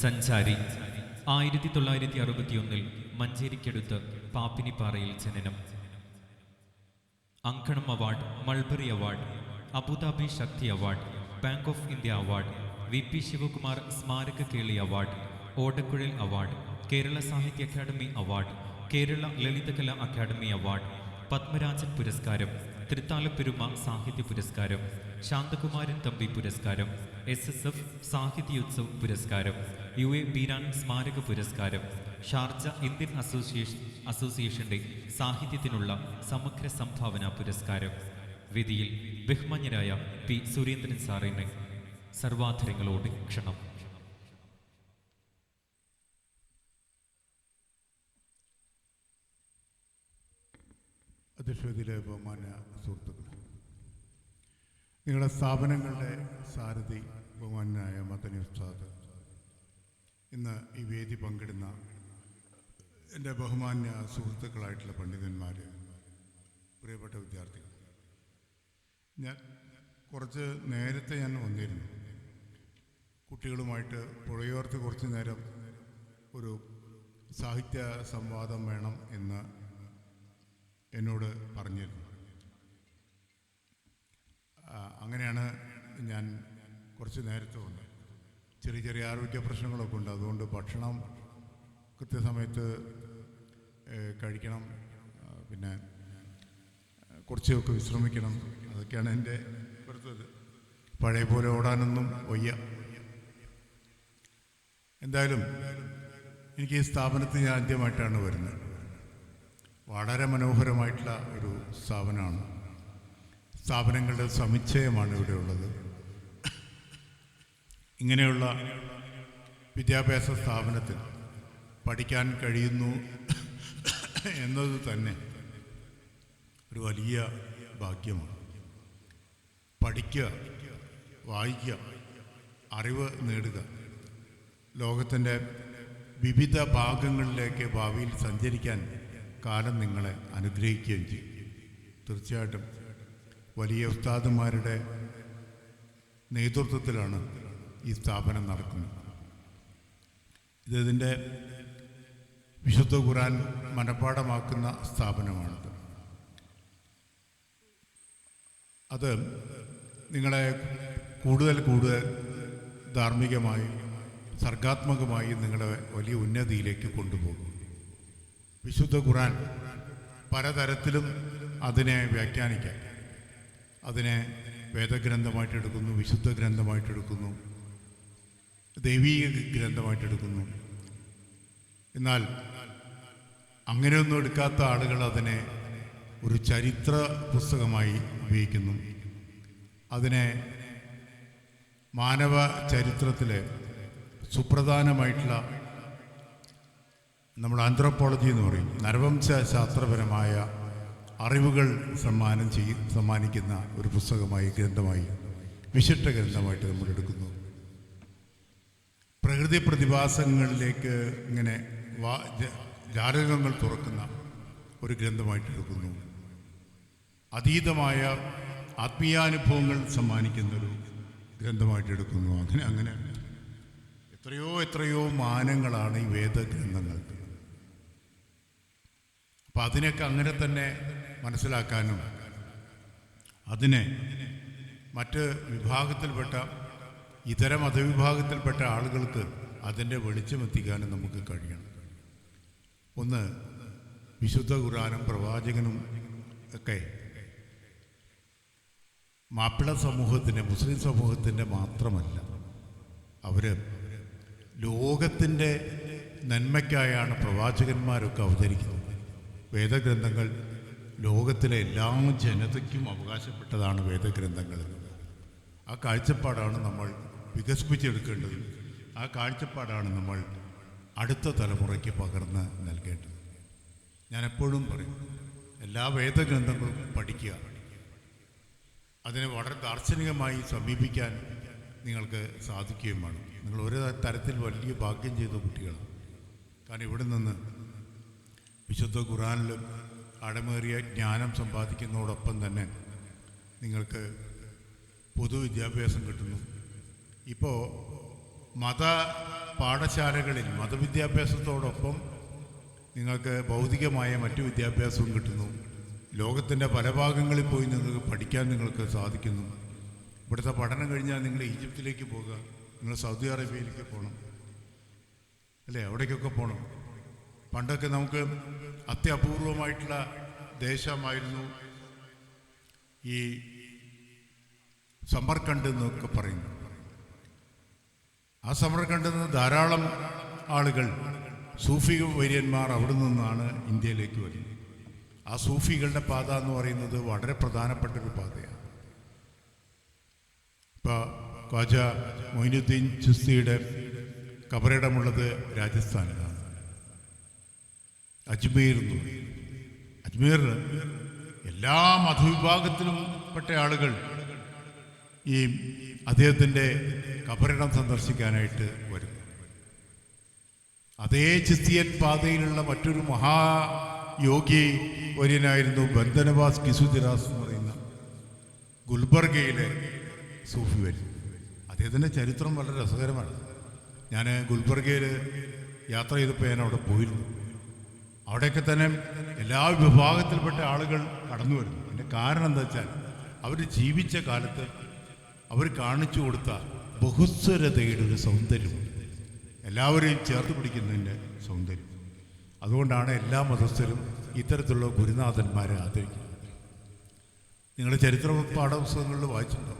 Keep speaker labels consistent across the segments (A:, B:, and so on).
A: സഞ്ചാരി 1961 മഞ്ചേരിക്കടുത്ത് പാപ്പിനിപ്പാറയിൽ ജനനം. Ankanam award, mulberry award, Abu Dhabi Sakthi award, bank of India award, V P. Sivakumar സ്മാരക Keli award, Odakkuzhal award, Kerala Sahitya Akademi award, Kerala Lalithakala Akademi award, Padmarajan പുരസ്കാരം, തൃത്താലപ്പെരുമ സാഹിത്യ പുരസ്കാരം, ശാന്തകുമാരൻ തമ്പി പുരസ്കാരം, SSF സാഹിത്യോത്സവ് പുരസ്കാരം, UA ബീരാൻ സ്മാരക പുരസ്കാരം, ഷാർജ ഇന്ത്യൻ അസോസിയേഷന്റെ സാഹിത്യത്തിനുള്ള സമഗ്ര സംഭാവന പുരസ്കാരം. വേദിയിൽ ബഹുമാന്യരായ പി. സുരേന്ദ്രൻ സാറിനെ സർവാധരങ്ങളോട് ക്ഷണം.
B: അധ്യക്ഷതയിലെ ബഹുമാന്യ സുഹൃത്തുക്കൾ, നിങ്ങളുടെ സ്ഥാപനങ്ങളുടെ സാരഥി ബഹുമാനായ മദനി ഉസ്താദ്, ഇന്ന് ഈ വേദി പങ്കിടുന്ന എൻ്റെ ബഹുമാന്യ സുഹൃത്തുക്കളായിട്ടുള്ള പണ്ഡിതന്മാർ, പ്രിയപ്പെട്ട വിദ്യാർത്ഥികൾ, ഞാൻ കുറച്ച് നേരത്തെ വന്നിരുന്നു. കുട്ടികളുമായിട്ട് പുഴയോർത്ത് കുറച്ച് നേരം ഒരു സാഹിത്യ സംവാദം വേണം എന്ന് എന്നോട് പറഞ്ഞിരുന്നു. അങ്ങനെയാണ് ഞാൻ കുറച്ച് നേരത്തെ വന്നത്. ചെറിയ ആരോഗ്യ പ്രശ്നങ്ങളൊക്കെ ഉണ്ട്. അതുകൊണ്ട് ഭക്ഷണം കൃത്യസമയത്ത് കഴിക്കണം, പിന്നെ കുറച്ചൊക്കെ വിശ്രമിക്കണം. അതൊക്കെയാണ് എൻ്റെ ഇപ്പോഴത്തത്. പഴയ പോലെ ഓടാനൊന്നും വയ്യ. എന്തായാലും എനിക്ക് ഈ സ്ഥാപനത്തിൽ ഞാൻ ആദ്യമായിട്ടാണ് വരുന്നത്. വളരെ മനോഹരമായിട്ടുള്ള ഒരു സ്ഥാപനമാണ്. സ്ഥാപനങ്ങളുടെ സമുച്ചയമാണ് ഇവിടെ ഉള്ളത്. ഇങ്ങനെയുള്ള വിദ്യാഭ്യാസ സ്ഥാപനത്തിൽ പഠിക്കാൻ കഴിയുന്നു എന്നത് തന്നെ ഒരു വലിയ ഭാഗ്യമാണ്. പഠിക്കുക, വായിക്കുക, അറിവ് നേടുക, ലോകത്തിൻ്റെ വിവിധ ഭാഗങ്ങളിലേക്ക് ഭാവിയിൽ സഞ്ചരിക്കാൻ കാലം നിങ്ങളെ അനുഗ്രഹിക്കുകയും ചെയ്യും. തീർച്ചയായിട്ടും വലിയ ഉസ്താദുമാരുടെ നേതൃത്വത്തിലാണ് ഈ സ്ഥാപനം നടക്കുന്നത്. ഇതിൻ്റെ വിശുദ്ധ ഖുർആൻ മനഃപ്പാഠമാക്കുന്ന സ്ഥാപനമാണിത്. അത് നിങ്ങളെ കൂടുതൽ ധാർമ്മികമായി, സർഗാത്മകമായി നിങ്ങളെ വലിയ ഉന്നതിയിലേക്ക് കൊണ്ടുപോകും. വിശുദ്ധ ഖുർആൻ പലതരത്തിലും അതിനെ വ്യാഖ്യാനിക്കാം. അതിനെ വേദഗ്രന്ഥമായിട്ടെടുക്കുന്നു, വിശുദ്ധ ഗ്രന്ഥമായിട്ടെടുക്കുന്നു, ദൈവീക ഗ്രന്ഥമായിട്ടെടുക്കുന്നു. എന്നാൽ അങ്ങനെയൊന്നും എടുക്കാത്ത ആളുകൾ അതിനെ ഒരു ചരിത്ര പുസ്തകമായി ഉപയോഗിക്കുന്നു. അതിനെ മാനവ ചരിത്രത്തിലെ സുപ്രധാനമായിട്ടുള്ള, നമ്മൾ ആന്ത്രോപോളജി എന്ന് പറയും, നരവംശ ശാസ്ത്രപരമായ അറിവുകൾ സമ്മാനിക്കുന്ന ഒരു പുസ്തകമായി, ഗ്രന്ഥമായി, വിശിഷ്ട ഗ്രന്ഥമായിട്ട് നമ്മൾ എടുക്കുന്നു. പ്രകൃതി പ്രതിഭാസങ്ങളിലേക്ക് ഇങ്ങനെ ജാലകങ്ങൾ തുറക്കുന്ന ഒരു ഗ്രന്ഥമായിട്ട് എടുക്കുന്നു. അതീതമായ ആത്മീയാനുഭവങ്ങൾ സമ്മാനിക്കുന്നൊരു ഗ്രന്ഥമായിട്ടെടുക്കുന്നു. അങ്ങനെ എത്രയോ മാനങ്ങളാണ് ഈ വേദഗ്രന്ഥങ്ങൾക്ക്. അപ്പം അതിനൊക്കെ അങ്ങനെ തന്നെ മനസ്സിലാക്കാനും അതിനെ മറ്റ് വിഭാഗത്തിൽപ്പെട്ട, ഇതര മതവിഭാഗത്തിൽപ്പെട്ട ആളുകൾക്ക് അതിൻ്റെ വെളിച്ചമെത്തിക്കാനും നമുക്ക് കഴിയണം. ഒന്ന്, വിശുദ്ധ ഖുർആനും പ്രവാചകനും ഒക്കെ മാപ്പിള സമൂഹത്തിൻ്റെ, മുസ്ലിം സമൂഹത്തിൻ്റെ മാത്രമല്ല, അവർ ലോകത്തിൻ്റെ നന്മയ്ക്കായാണ് പ്രവാചകന്മാരൊക്കെ അവതരിക്കുന്നത്. വേദഗ്രന്ഥങ്ങൾ ലോകത്തിലെ എല്ലാ ജനതയ്ക്കും അവകാശപ്പെട്ടതാണ് വേദഗ്രന്ഥങ്ങൾ. ആ കാഴ്ചപ്പാടാണ് നമ്മൾ വികസിപ്പിച്ചെടുക്കേണ്ടത്. ആ കാഴ്ചപ്പാടാണ് നമ്മൾ അടുത്ത തലമുറയ്ക്ക് പകർന്ന് നൽകേണ്ടത്. ഞാൻ എപ്പോഴും പറയും, എല്ലാ വേദഗ്രന്ഥങ്ങളും പഠിക്കുക. അതിനെ വളരെ ദാർശനികമായി സമീപിക്കാൻ നിങ്ങൾക്ക് സാധിക്കുകയും വേണം. നിങ്ങൾ ഒരു തരത്തിൽ വലിയ ഭാഗ്യം ചെയ്ത കുട്ടികളാണ്. കാരണം ഇവിടെ നിന്ന് വിശുദ്ധ ഖുർആനിലും ആഴമേറിയ ജ്ഞാനം സമ്പാദിക്കുന്നതോടൊപ്പം തന്നെ നിങ്ങൾക്ക് പൊതുവിദ്യാഭ്യാസം കിട്ടുന്നു. ഇപ്പോൾ പാഠശാലകളിൽ മതവിദ്യാഭ്യാസത്തോടൊപ്പം നിങ്ങൾക്ക് ഭൗതികമായ മറ്റു വിദ്യാഭ്യാസവും കിട്ടുന്നു. ലോകത്തിൻ്റെ പല ഭാഗങ്ങളിൽ പോയി നിങ്ങൾക്ക് പഠിക്കാൻ നിങ്ങൾക്ക് സാധിക്കുന്നു. ഇവിടുത്തെ പഠനം കഴിഞ്ഞാൽ നിങ്ങൾ ഈജിപ്തിലേക്ക് പോകുക, നിങ്ങൾ സൗദി അറേബ്യയിലേക്ക് പോകണം, അല്ലേ? അവിടേക്കൊക്കെ പോകണം. പണ്ടൊക്കെ നമുക്ക് അത്യപൂർവമായിട്ടുള്ള ദേശമായിരുന്നു ഈ സമർക്കണ്ട് എന്നൊക്കെ പറയുന്നു. ആ സമർക്കണ്ടിൽ നിന്ന് ധാരാളം ആളുകൾ സൂഫി വര്യന്മാർ അവിടെ നിന്നാണ് ഇന്ത്യയിലേക്ക് വരുന്നത്. ആ സൂഫികളുടെ പാത എന്ന് പറയുന്നത് വളരെ പ്രധാനപ്പെട്ടൊരു പാതയാണ്. ഇപ്പോൾ ഖ്വാജ മൊയിനുദ്ദീൻ ചിസ്തിയുടെ കബറിടമുള്ളത് രാജസ്ഥാനിലാണ്, അജ്മീർ എന്ന് പറയും. അജ്മീറിൽ എല്ലാ മതവിഭാഗത്തിലും പെട്ട ആളുകൾ ഈ അദ്ദേഹത്തിൻ്റെ കബറിടം സന്ദർശിക്കാനായിട്ട് വരുന്നു. അതേ ചിസ്തിയൻ പാതയിലുള്ള മറ്റൊരു മഹായോഗി വര്യനായിരുന്നു ബന്ദനവാസ് കിസുദിറാസ് എന്ന് പറയുന്ന ഗുൽബർഗയിലെ സൂഫി വര്യൻ. അദ്ദേഹത്തിൻ്റെ ചരിത്രം വളരെ രസകരമാണ്. ഞാൻ ഗുൽബർഗയിൽ യാത്ര ചെയ്തപ്പോൾ ഞാൻ അവിടെ പോയിരുന്നു. അവിടെയൊക്കെ തന്നെ എല്ലാ വിഭാഗത്തിൽപ്പെട്ട ആളുകൾ കടന്നു വരുന്നു. അതിൻ്റെ കാരണം എന്താ വെച്ചാൽ അവർ ജീവിച്ച കാലത്ത് അവർ കാണിച്ചു കൊടുത്ത ബഹുസ്വരതയുടെ ഒരു സൗന്ദര്യമുണ്ട്, എല്ലാവരെയും ചേർത്ത് പിടിക്കുന്നതിൻ്റെ സൗന്ദര്യം. അതുകൊണ്ടാണ് എല്ലാ മതസ്ഥരും ഇത്തരത്തിലുള്ള ഗുരുനാഥന്മാരെ ആദരിക്കുന്നത്. നിങ്ങളുടെ ചരിത്ര പാഠപുസ്തകങ്ങളിൽ വായിച്ചിട്ടുണ്ടാവും,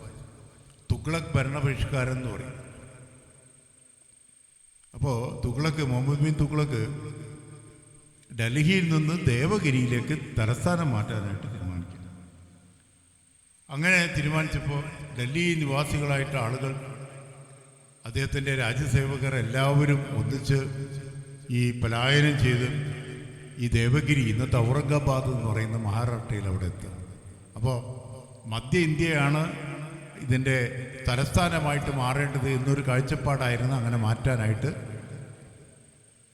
B: തുഗ്ലക് ഭരണപരിഷ്കാരം എന്ന് പറയും. അപ്പോൾ മുഹമ്മദ് ബിൻ തുഗ്ലക്ക് ഡൽഹിയിൽ നിന്ന് ദേവഗിരിയിലേക്ക് തലസ്ഥാനം മാറ്റാനായിട്ട് തീരുമാനിക്കുന്നു. അങ്ങനെ തീരുമാനിച്ചപ്പോൾ ഡൽഹി നിവാസികളായിട്ട് ആളുകൾ, അദ്ദേഹത്തിൻ്റെ രാജ്യസേവകർ എല്ലാവരും ഒന്നിച്ച് ഈ പലായനം ചെയ്ത് ഈ ദേവഗിരി, ഇന്നത്തെ ഔറംഗാബാദ് എന്ന് പറയുന്ന മഹാരാഷ്ട്രയിൽ അവിടെ എത്തുക. അപ്പോൾ മധ്യ ഇന്ത്യയാണ് ഇതിൻ്റെ തലസ്ഥാനമായിട്ട് മാറേണ്ടത് എന്നൊരു കാഴ്ചപ്പാടായിരുന്നു അങ്ങനെ മാറ്റാനായിട്ട്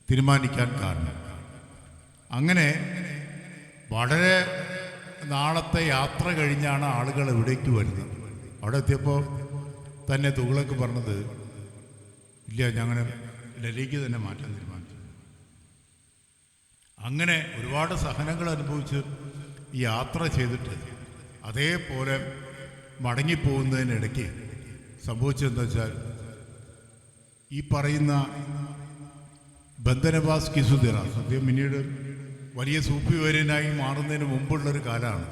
B: തീരുമാനിക്കാൻ കാരണം. അങ്ങനെ വളരെ നാളത്തെ യാത്ര കഴിഞ്ഞാണ് ആളുകൾ ഇവിടേക്ക് വരുന്നത്. അവിടെ എത്തിയപ്പോൾ തന്നെ തുഗ്ലക്ക് പറഞ്ഞത്, ഇല്ല, ഞങ്ങൾ ഡൽഹിക്ക് തന്നെ മാറ്റാൻ തീരുമാനിച്ചു. അങ്ങനെ ഒരുപാട് സഹനങ്ങൾ അനുഭവിച്ച് ഈ യാത്ര ചെയ്തിട്ട് അതേപോലെ മടങ്ങിപ്പോകുന്നതിനിടയ്ക്ക് സംഭവിച്ചതെന്ന് വെച്ചാൽ, ഈ പറയുന്ന ബന്ദനവാസ് കിസുദിറാസ് അദ്ദേഹം പിന്നീട് വലിയ സൂഫി വര്യനായി മാറുന്നതിന് മുമ്പുള്ളൊരു കാലമാണ്.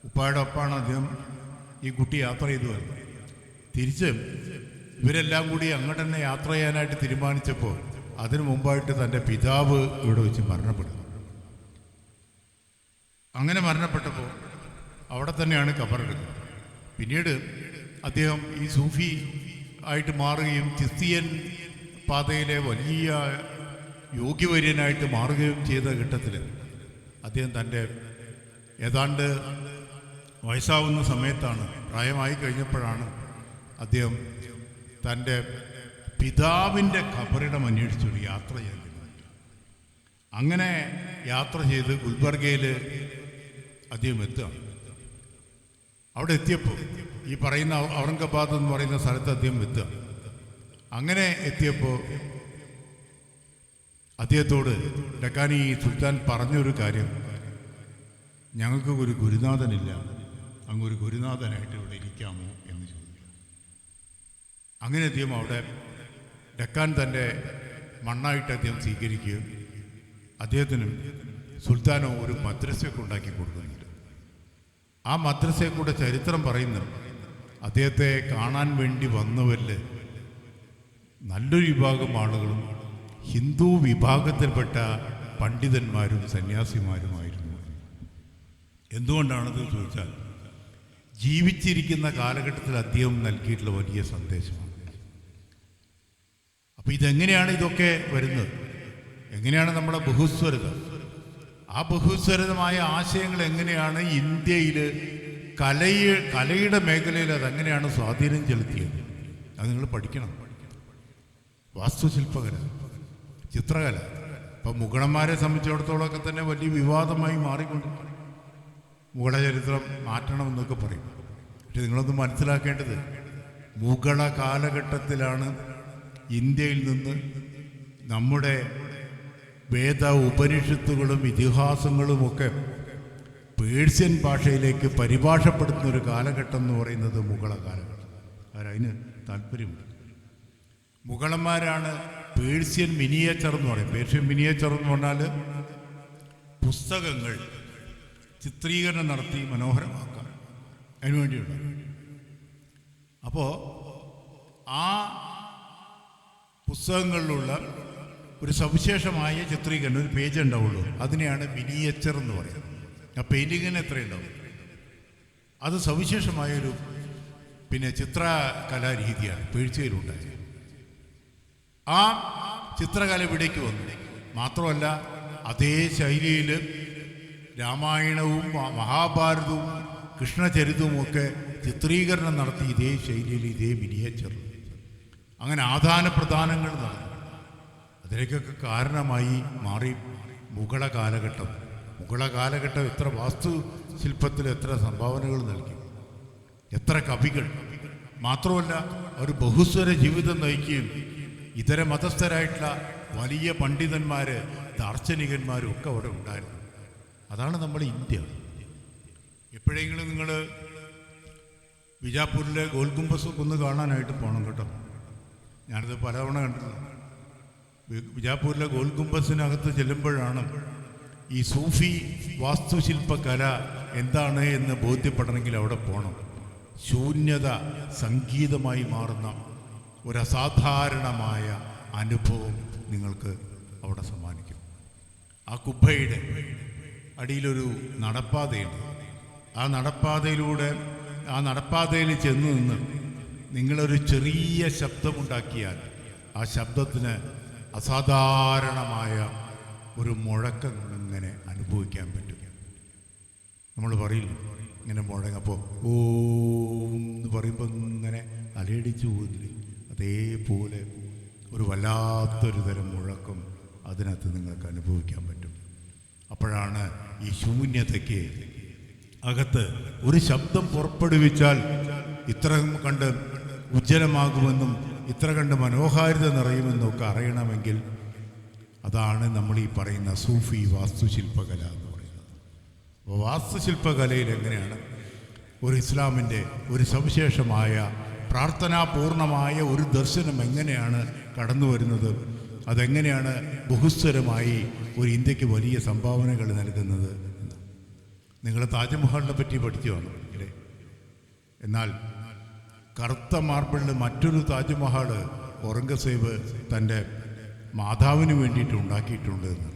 B: ഉപ്പായുടെ ഒപ്പാണ് അദ്ദേഹം ഈ കുട്ടി യാത്ര ചെയ്തു വരുന്നത്. തിരിച്ച് ഇവരെല്ലാം കൂടി അങ്ങോട്ട് തന്നെ യാത്ര ചെയ്യാനായിട്ട് തീരുമാനിച്ചപ്പോൾ അതിനു മുമ്പായിട്ട് തൻ്റെ പിതാവ് ഇവിടെ വെച്ച് മരണപ്പെടുന്നു. അങ്ങനെ മരണപ്പെട്ടപ്പോൾ അവിടെ തന്നെയാണ് ഖബറെടുക്കുന്നത്. പിന്നീട് അദ്ദേഹം ഈ സൂഫി ആയിട്ട് മാറുകയും ചിസ്തിയൻ പാതയിലെ വലിയ യോഗ്യവര്യനായിട്ട് മാറുകയും ചെയ്ത ഘട്ടത്തിൽ അദ്ദേഹം തൻ്റെ ഏതാണ്ട് വയസ്സാവുന്ന സമയത്താണ്, പ്രായമായി കഴിഞ്ഞപ്പോഴാണ് അദ്ദേഹം തൻ്റെ പിതാവിൻ്റെ ഖബറിടം അന്വേഷിച്ചൊരു യാത്ര ചെയ്തത്. അങ്ങനെ യാത്ര ചെയ്ത് ഗുൽബർഗയിൽ അദ്ദേഹം എത്തുകയാണ്. അവിടെ എത്തിയപ്പോൾ ഈ പറയുന്ന ഔറംഗാബാദ് എന്ന് പറയുന്ന സ്ഥലത്ത് അദ്ദേഹം എത്തുക. അങ്ങനെ എത്തിയപ്പോൾ അദ്ദേഹത്തോട് ഡക്കാനി സുൽത്താൻ പറഞ്ഞൊരു കാര്യം, ഞങ്ങൾക്ക് ഒരു ഗുരുനാഥനില്ല, അങ്ങൊരു ഗുരുനാഥനായിട്ട് ഇവിടെ ഇരിക്കാമോ എന്ന് ചോദിച്ചു. അങ്ങനെ അദ്ദേഹം അവിടെ ഡക്കാൻ തൻ്റെ മണ്ണായിട്ട് അദ്ദേഹം സ്വീകരിക്കുകയും അദ്ദേഹത്തിനും സുൽത്താനോ ഒരു മദ്രസയൊക്കെ ഉണ്ടാക്കി കൊടുക്കുന്നുണ്ട്. ആ മദ്രസയെക്കൂടെ ചരിത്രം പറയുന്നു, അദ്ദേഹത്തെ കാണാൻ വേണ്ടി വന്നവരിൽ നല്ലൊരു വിഭാഗം ആളുകളും ഹിന്ദു വിഭാഗത്തിൽപ്പെട്ട പണ്ഡിതന്മാരും സന്യാസിമാരുമായിരുന്നു. എന്തുകൊണ്ടാണെന്ന് ചോദിച്ചാൽ, ജീവിച്ചിരിക്കുന്ന കാലഘട്ടത്തിൽ അദ്ദേഹം നൽകിയിട്ടുള്ള വലിയ സന്ദേശമാണ്. അപ്പോൾ ഇതെങ്ങനെയാണ് ഇതൊക്കെ വരുന്നത്? എങ്ങനെയാണ് നമ്മുടെ ബഹുസ്വരത, ആ ബഹുസ്വരതമായ ആശയങ്ങൾ എങ്ങനെയാണ് ഇന്ത്യയിൽ കലയുടെ മേഖലയിൽ അതെങ്ങനെയാണ് സ്വാധീനം ചെലുത്തിയത്? അത് നിങ്ങൾ പഠിക്കണം. വാസ്തുശില്പകല, ചിത്രകല, ഇപ്പം മുഗളന്മാരെ സംബന്ധിച്ചിടത്തോളമൊക്കെ തന്നെ വലിയ വിവാദമായി മാറിക്കൊണ്ടിരിക്കുന്നു. മുഗള ചരിത്രം മാറ്റണമെന്നൊക്കെ പറയും. പക്ഷെ നിങ്ങളൊന്ന് മനസ്സിലാക്കേണ്ടത്, മുഗള കാലഘട്ടത്തിലാണ് ഇന്ത്യയിൽ നിന്ന് നമ്മുടെ വേദ ഉപനിഷത്തുകളും ഇതിഹാസങ്ങളുമൊക്കെ പേർഷ്യൻ ഭാഷയിലേക്ക് പരിഭാഷപ്പെടുത്തുന്ന ഒരു കാലഘട്ടം എന്ന് പറയുന്നത് മുഗള കാലഘട്ടം. അതിന് താല്പര്യമുണ്ട്. മുഗളന്മാരാണ് പേർഷ്യൻ മിനിയേച്ചർ എന്ന് പറയും. പേർഷ്യൻ മിനിയേച്ചർ എന്ന് പറഞ്ഞാൽ പുസ്തകങ്ങൾ ചിത്രീകരണം നടത്തി മനോഹരമാക്കാം, അതിനുവേണ്ടിയുള്ള. അപ്പോൾ ആ പുസ്തകങ്ങളിലുള്ള ഒരു സവിശേഷമായ ചിത്രീകരണം, ഒരു പേജ് ഉണ്ടാവുള്ളൂ, അതിനെയാണ് മിനിയേച്ചർ എന്ന് പറയുന്നത്. ആ പെയിൻറ്റിങ്ങിന് എത്രയുണ്ടാവും? അത് സവിശേഷമായൊരു ചിത്രകലാരീതിയാണ് പേഴ്ചയിലുണ്ടായത്. ആ ചിത്രകല ഇവിടേക്ക് വന്നു. മാത്രമല്ല അതേ ശൈലിയിൽ രാമായണവും മഹാഭാരതവും കൃഷ്ണചരിതവും ഒക്കെ ചിത്രീകരണം നടത്തി ഇതേ ശൈലിയിൽ, ഇതേ മിനിയേച്ചർ. അങ്ങനെ ആദാനപ്രദാനങ്ങൾ നടന്നു. അതിലേക്കൊക്കെ കാരണമായി മാറി മുഗള കാലഘട്ടം. മുഗള കാലഘട്ടം എത്ര വാസ്തുശില്പത്തിൽ എത്ര സംഭാവനകൾ നൽകി, എത്ര കവികൾ. മാത്രമല്ല ഒരു ബഹുസ്വര ജീവിതം നയിക്കുകയും ഇതര മതസ്ഥരായിട്ടുള്ള വലിയ പണ്ഡിതന്മാർ, ദാർശനികന്മാരും ഒക്കെ അവിടെ ഉണ്ടായിരുന്നു. അതാണ് നമ്മുടെ ഇന്ത്യ. എപ്പോഴെങ്കിലും നിങ്ങൾ ബിജാപ്പൂരിലെ ഗോൽഗുംബസ് ഒന്ന് കാണാനായിട്ട് പോകണം കേട്ടോ. ഞാനത് പലതവണ കണ്ടിട്ടുണ്ട്. ബിജാപ്പൂരിലെ ഗോൽഗുംബസിനകത്ത് ചെല്ലുമ്പോഴാണ് ഈ സൂഫി വാസ്തുശില്പകല എന്താണ് എന്ന് ബോധ്യപ്പെടണമെങ്കിൽ അവിടെ പോകണം. ശൂന്യത സംഗീതമായി മാറുന്ന ഒരു അസാധാരണമായ അനുഭവം നിങ്ങൾക്ക് അവിടെ സമ്മാനിക്കും. ആ കുബ്ബയുടെ അടിയിലൊരു നടപ്പാതയുണ്ട്. ആ നടപ്പാതയിൽ ചെന്ന് നിന്ന് നിങ്ങളൊരു ചെറിയ ശബ്ദമുണ്ടാക്കിയാൽ ആ ശബ്ദത്തിന് അസാധാരണമായ ഒരു മുഴക്കം ഇങ്ങനെ അനുഭവിക്കാൻ പറ്റും. നമ്മൾ പറയില്ല ഇങ്ങനെ മുഴങ്ങപ്പോൾ ഓം എന്ന് പറയുമ്പോൾ ഇങ്ങനെ അലയടിച്ചു പോകുന്നില്ലേ, അതേപോലെ ഒരു വല്ലാത്തൊരു തരം മുഴക്കം അതിനകത്ത് നിങ്ങൾക്ക് അനുഭവിക്കാൻ പറ്റും. അപ്പോഴാണ് ഈ ശൂന്യതയ്ക്ക് അകത്ത് ഒരു ശബ്ദം പുറപ്പെടുവിച്ചാൽ ഇത്ര കണ്ട് ഉജ്ജ്വലമാകുമെന്നും ഇത്ര കണ്ട് മനോഹാരിത നിറയുമെന്നും ഒക്കെ അറിയണമെങ്കിൽ അതാണ് നമ്മൾ ഈ പറയുന്ന സൂഫി വാസ്തുശില്പകല എന്ന് പറയുന്നത്. അപ്പോൾ വാസ്തുശില്പകലയിൽ എങ്ങനെയാണ് ഒരു ഇസ്ലാമിൻ്റെ ഒരു സവിശേഷമായ പ്രാർത്ഥനാപൂർണമായ ഒരു ദർശനം എങ്ങനെയാണ് കടന്നു വരുന്നത്, അതെങ്ങനെയാണ് ബഹുസ്വരമായി ഒരു ഇന്ത്യക്ക് വലിയ സംഭാവനകൾ നൽകുന്നത്. നിങ്ങൾ താജ്മഹലിനെ പറ്റി പഠിച്ചു കാണും അല്ലേ? എന്നാൽ കറുത്ത മാർബിളിൽ മറ്റൊരു താജ്മഹൽ ഔറംഗസേബ് തൻ്റെ മാതാവിന് വേണ്ടിയിട്ട് ഉണ്ടാക്കിയിട്ടുണ്ട് എന്ന്.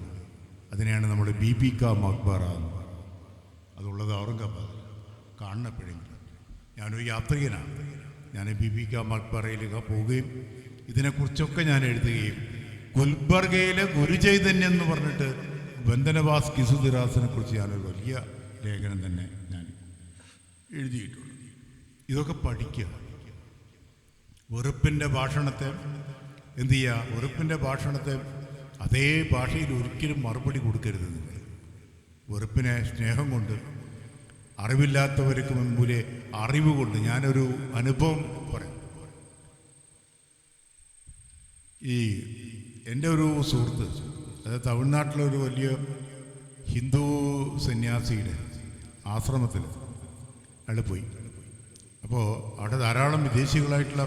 B: അതിനെയാണ് നമ്മൾ ബീബി കാ മക്ബറ എന്ന് പറയുന്നത്. അതുള്ളത് ഔറംഗാബാദ്. കാണണമെപ്പോഴെങ്കിലും ഞാനൊരു യാത്രികനാണ്. ഞാൻ ബീബി കാ മക്ബറയിലേക്ക് പോവുകയും ഇതിനെക്കുറിച്ചൊക്കെ ഞാൻ എഴുതുകയും ഗുൽബർഗയിലെ ഗുരുചൈതന്യം എന്ന് പറഞ്ഞിട്ട് ബന്ദനവാസ് കിസുദിറാസിനെ കുറിച്ച് ഞാനൊരു വലിയ ലേഖനം തന്നെ ഞാൻ എഴുതിയിട്ടുണ്ട്. ഇതൊക്കെ പഠിക്കുക. വെറുപ്പിൻ്റെ ഭാഷണത്തെ എന്തു ചെയ്യുക? വെറുപ്പിൻ്റെ ഭാഷണത്തെ അതേ ഭാഷയിൽ ഒരിക്കലും മറുപടി കൊടുക്കരുത്. നിങ്ങൾ വെറുപ്പിനെ സ്നേഹം കൊണ്ട്, അറിവില്ലാത്തവർക്ക് മുമ്പിലെ അറിവ് കൊണ്ട്. ഞാനൊരു അനുഭവം പറയാം. ഈ എൻ്റെ ഒരു സുഹൃത്ത്, അതായത് തമിഴ്നാട്ടിലൊരു വലിയ ഹിന്ദു സന്യാസിയുടെ ആശ്രമത്തിൽ അയാൾ പോയി. അപ്പോൾ അവിടെ ധാരാളം വിദേശികളായിട്ടുള്ള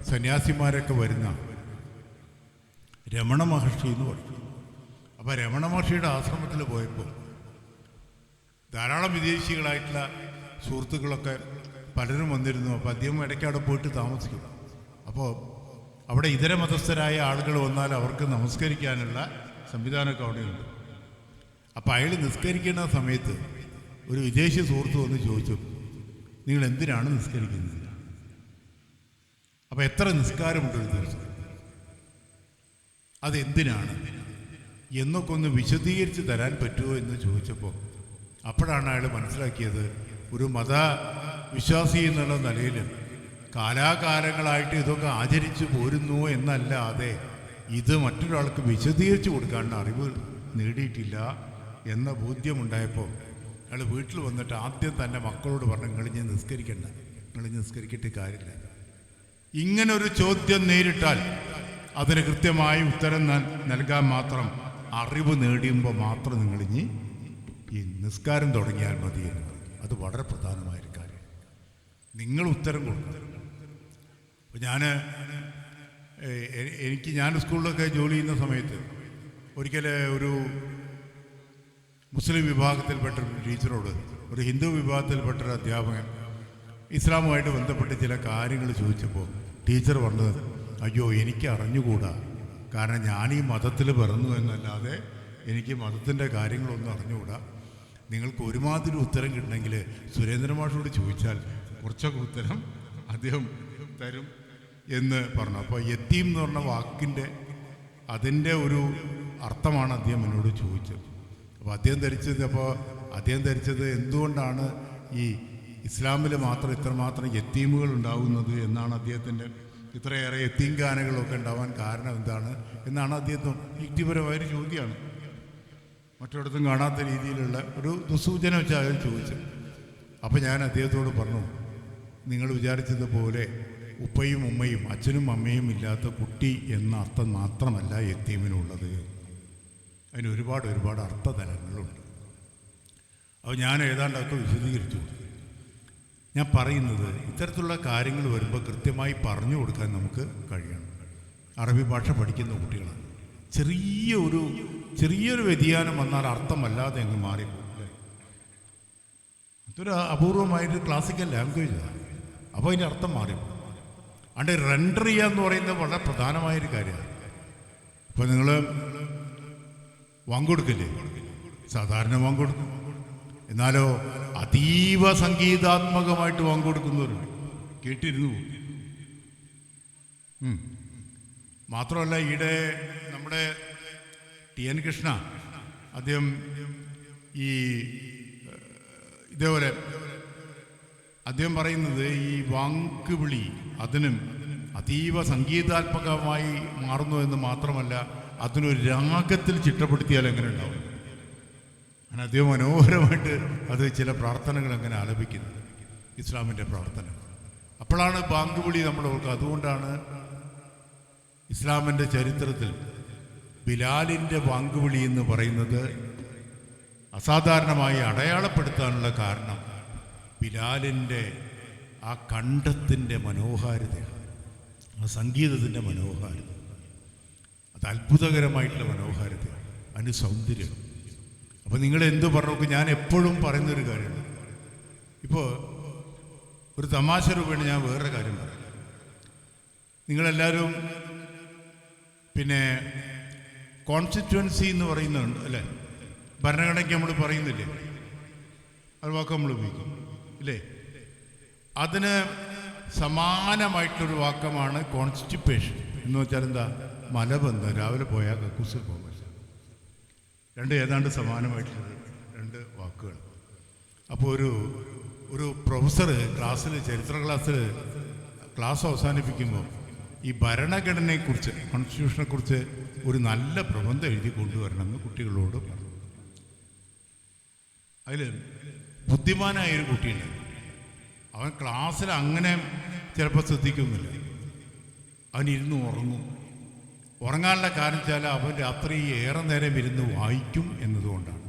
B: സന്യാസിമാരൊക്കെ വരുന്ന രമണ മഹർഷി എന്ന് പറഞ്ഞു. അപ്പോൾ രമണ മഹർഷിയുടെ ആശ്രമത്തിൽ പോയപ്പോൾ ധാരാളം വിദേശികളായിട്ടുള്ള സുഹൃത്തുക്കളൊക്കെ പലരും വന്നിരുന്നു. അപ്പോൾ അദ്ദേഹം ഇടയ്ക്ക് അവിടെ പോയിട്ട് താമസിക്കും. അപ്പോൾ അവിടെ ഇതര മതസ്ഥരായ ആളുകൾ വന്നാൽ അവർക്ക് നമസ്കരിക്കാനുള്ള സംവിധാനമൊക്കെ അവിടെയുണ്ട്. അപ്പോൾ അയാൾ നിസ്കരിക്കുന്ന സമയത്ത് ഒരു വിദേശി സുഹൃത്ത് വന്ന് ചോദിച്ചു, നിങ്ങൾ എന്തിനാണ് നിസ്കരിക്കുന്നത്? അപ്പോൾ എത്ര നിസ്കാരമുണ്ട് ഒരു ദിവസം, അതെന്തിനാണ് എന്നൊക്കെ ഒന്ന് വിശദീകരിച്ച് തരാൻ പറ്റുമോ എന്ന് ചോദിച്ചപ്പോൾ അപ്പോഴാണ് അയാൾ മനസ്സിലാക്കിയത്, ഒരു മതവിശ്വാസി എന്നുള്ള നിലയിൽ കാലാകാലങ്ങളായിട്ട് ഇതൊക്കെ ആചരിച്ചു പോരുന്നു എന്നല്ലാതെ ഇത് മറ്റൊരാൾക്ക് വിശദീകരിച്ച് കൊടുക്കാനുള്ള അറിവ് നേടിയിട്ടില്ല എന്ന ബോധ്യമുണ്ടായപ്പോൾ അയാൾ വീട്ടിൽ വന്നിട്ട് ആദ്യം തന്നെ മക്കളോട് പറഞ്ഞു, നിങ്ങളിഞ്ഞ് നിസ്കരിക്കണ്ട, നിങ്ങളിഞ്ഞ് നിസ്കരിക്കിട്ട് കാര്യമില്ല. ഇങ്ങനൊരു ചോദ്യം നേരിട്ടാൽ അതിന് കൃത്യമായി ഉത്തരം നൽകാൻ മാത്രം അറിവ് നേടിയുമ്പോൾ മാത്രം നിങ്ങളിനി ഈ നിസ്കാരം തുടങ്ങിയാൽ മതി എന്ന് പറയും. അത് വളരെ പ്രധാനമായൊരു കാര്യം. നിങ്ങൾ ഉത്തരം കൊടുക്കണം. അപ്പോൾ ഞാൻ സ്കൂളിലൊക്കെ ജോലി ചെയ്യുന്ന സമയത്ത് ഒരിക്കൽ ഒരു മുസ്ലിം വിഭാഗത്തിൽപ്പെട്ട ഒരു ടീച്ചറോട് ഒരു ഹിന്ദു വിഭാഗത്തിൽപ്പെട്ട ഒരു അധ്യാപകൻ ഇസ്ലാമുമായിട്ട് ബന്ധപ്പെട്ട് ചില കാര്യങ്ങൾ ചോദിച്ചപ്പോൾ ടീച്ചർ പറഞ്ഞത്, അയ്യോ എനിക്ക് അറിഞ്ഞുകൂടാ, കാരണം ഞാൻ ഈ മതത്തിൽ പിറന്നു എന്നല്ലാതെ എനിക്ക് മതത്തിൻ്റെ കാര്യങ്ങളൊന്നും അറിഞ്ഞുകൂടാ. നിങ്ങൾക്ക് ഒരുമാതിരി ഉത്തരം കിട്ടണമെങ്കിൽ സുരേന്ദ്ര മാഷോട് ചോദിച്ചാൽ കുറച്ചൊക്കെ ഉത്തരം അദ്ദേഹം തരും എന്ന് പറഞ്ഞു. അപ്പോൾ യത്തീം എന്ന് പറഞ്ഞ വാക്കിൻ്റെ അതിൻ്റെ ഒരു അർത്ഥമാണ് അദ്ദേഹം എന്നോട് ചോദിച്ചത്. അപ്പോൾ അദ്ദേഹം ധരിച്ചത് എന്തുകൊണ്ടാണ് ഈ ഇസ്ലാമിൽ മാത്രം ഇത്രമാത്രം യത്തീമുകൾ ഉണ്ടാകുന്നത് എന്നാണ് അദ്ദേഹത്തിൻ്റെ ഇത്രയേറെ യത്തീം ഗാനങ്ങളൊക്കെ ഉണ്ടാവാൻ കാരണം എന്താണ് എന്നാണ് അദ്ദേഹത്തിന് യുക്തിപരമായൊരു ചോദ്യമാണ്. മറ്റിടത്തും കാണാത്ത രീതിയിലുള്ള ഒരു ദുസൂചന വെച്ചാൽ അയാൾ ചോദിച്ചത്. അപ്പോൾ ഞാൻ അദ്ദേഹത്തോട് പറഞ്ഞു, നിങ്ങൾ വിചാരിച്ചതുപോലെ ഉപ്പയും ഉമ്മയും അച്ഛനും അമ്മയും ഇല്ലാത്ത കുട്ടി എന്ന അർത്ഥം മാത്രമല്ല യത്തീമിനുള്ളത്. അതിന് ഒരുപാട് അർത്ഥതലങ്ങളുണ്ട്. അപ്പോൾ ഞാൻ ഏതാണ്ടൊക്കെ വിശദീകരിച്ചു. ഞാൻ പറയുന്നത് ഇത്തരത്തിലുള്ള കാര്യങ്ങൾ വരുമ്പോൾ കൃത്യമായി പറഞ്ഞു കൊടുക്കാൻ നമുക്ക് കഴിയണം. അറബി ഭാഷ പഠിക്കുന്ന കുട്ടികളാണ്. ചെറിയൊരു വ്യതിയാനം വന്നാൽ അർത്ഥമല്ലാതെ അങ്ങ് മാറിപ്പോകും. അതൊരു അപൂർവമായിട്ട് ക്ലാസിക്കൽ ലാംഗ്വേജാണ്. അപ്പോൾ അതിൻ്റെ അർത്ഥം മാറിപ്പോകും. അതുകൊണ്ട് റെൻഡർ ചെയ്യുക എന്ന് പറയുന്നത് വളരെ പ്രധാനമായൊരു കാര്യമാണ്. ഇപ്പോൾ നിങ്ങൾ വാങ്ങുകൊടുക്കില്ലേ? സാധാരണ വാങ്ങുകൊടുക്കും. എന്നാലോ അതീവ സംഗീതാത്മകമായിട്ട് വാങ്ങുകൊടുക്കുന്നവരുണ്ട്. കേട്ടിരുന്നു. മാത്രമല്ല ഈയിടെ നമ്മുടെ TN കൃഷ്ണ അദ്ദേഹം ഇതേപോലെ അദ്ദേഹം പറയുന്നത് ഈ വാങ്കുവിളി അതിനും അതീവ സംഗീതാത്മകമായി മാറുന്നു എന്ന് മാത്രമല്ല, അതിനൊരു രാഗത്തിൽ ചിട്ടപ്പെടുത്തിയാൽ എങ്ങനെ ഉണ്ടാവും. അങ്ങനെ അദ്ദേഹം മനോഹരമായിട്ട് അത് ചില പ്രാർത്ഥനകൾ അങ്ങനെ ആലപിക്കുന്നത്, ഇസ്ലാമിൻ്റെ പ്രാർത്ഥന. അപ്പോഴാണ് ബാങ്കുവിളി നമ്മൾ ഓർക്കുക. അതുകൊണ്ടാണ് ഇസ്ലാമിൻ്റെ ചരിത്രത്തിൽ ബിലാലിൻ്റെ ബാങ്കുവിളി എന്ന് പറയുന്നത് അസാധാരണമായി അടയാളപ്പെടുത്താനുള്ള കാരണം ബിലാലിൻ്റെ ആ കണ്ഠത്തിൻ്റെ മനോഹാരിതയാണ്, ആ സംഗീതത്തിൻ്റെ മനോഹാരിത. അത് അത്ഭുതകരമായിട്ടുള്ള മനോഹാരിതയാണ്, അതിന് സൗന്ദര്യം. അപ്പോൾ നിങ്ങൾ എന്തു പറഞ്ഞു, ഞാൻ എപ്പോഴും പറയുന്നൊരു കാര്യമാണ്. ഇപ്പോൾ ഒരു തമാശ രൂപേണ ഞാൻ വേറൊരു കാര്യം പറയാം. നിങ്ങളെല്ലാവരും പിന്നെ കോൺസ്റ്റിറ്റ്യുവൻസി എന്ന് പറയുന്നുണ്ട് അല്ലേ? ഭരണഘടനയ്ക്ക് നമ്മൾ പറയുന്നില്ലേ? അത് വാക്ക് നമ്മൾ ഉപയോഗിക്കും ഇല്ലേ? അതിന് സമാനമായിട്ടൊരു വാക്കമാണ് കോൺസ്റ്റിപ്പേഷൻ എന്ന് വെച്ചാൽ എന്താ? മലബന്ധം. രാവിലെ പോയാൽ കക്കൂസിൽ പോകാൻ രണ്ട് ഏതാണ്ട് സമാനമായിട്ടുള്ള രണ്ട് വാക്കുകൾ. അപ്പോൾ ഒരു പ്രൊഫസർ ക്ലാസ്സിൽ ചരിത്ര ക്ലാസ് അവസാനിപ്പിക്കുമ്പോൾ ഈ ഭരണഘടനയെക്കുറിച്ച് കോൺസ്റ്റിറ്റ്യൂഷനെക്കുറിച്ച് ഒരു നല്ല പ്രബന്ധം എഴുതി കൊണ്ടുവരണമെന്ന് കുട്ടികളോട് പറഞ്ഞു. അതിൽ ബുദ്ധിമാനായൊരു കുട്ടിയുണ്ട്. അവൻ ക്ലാസ്സിൽ അങ്ങനെ ചിലപ്പോൾ ശ്രദ്ധിക്കുന്നില്ല. അവനിരുന്ന് ഉറങ്ങും. ഉറങ്ങാനുള്ള കാരണം വെച്ചാൽ അവൻ രാത്രി ഏറെ നേരം ഇരുന്ന് വായിക്കും എന്നതുകൊണ്ടാണ്.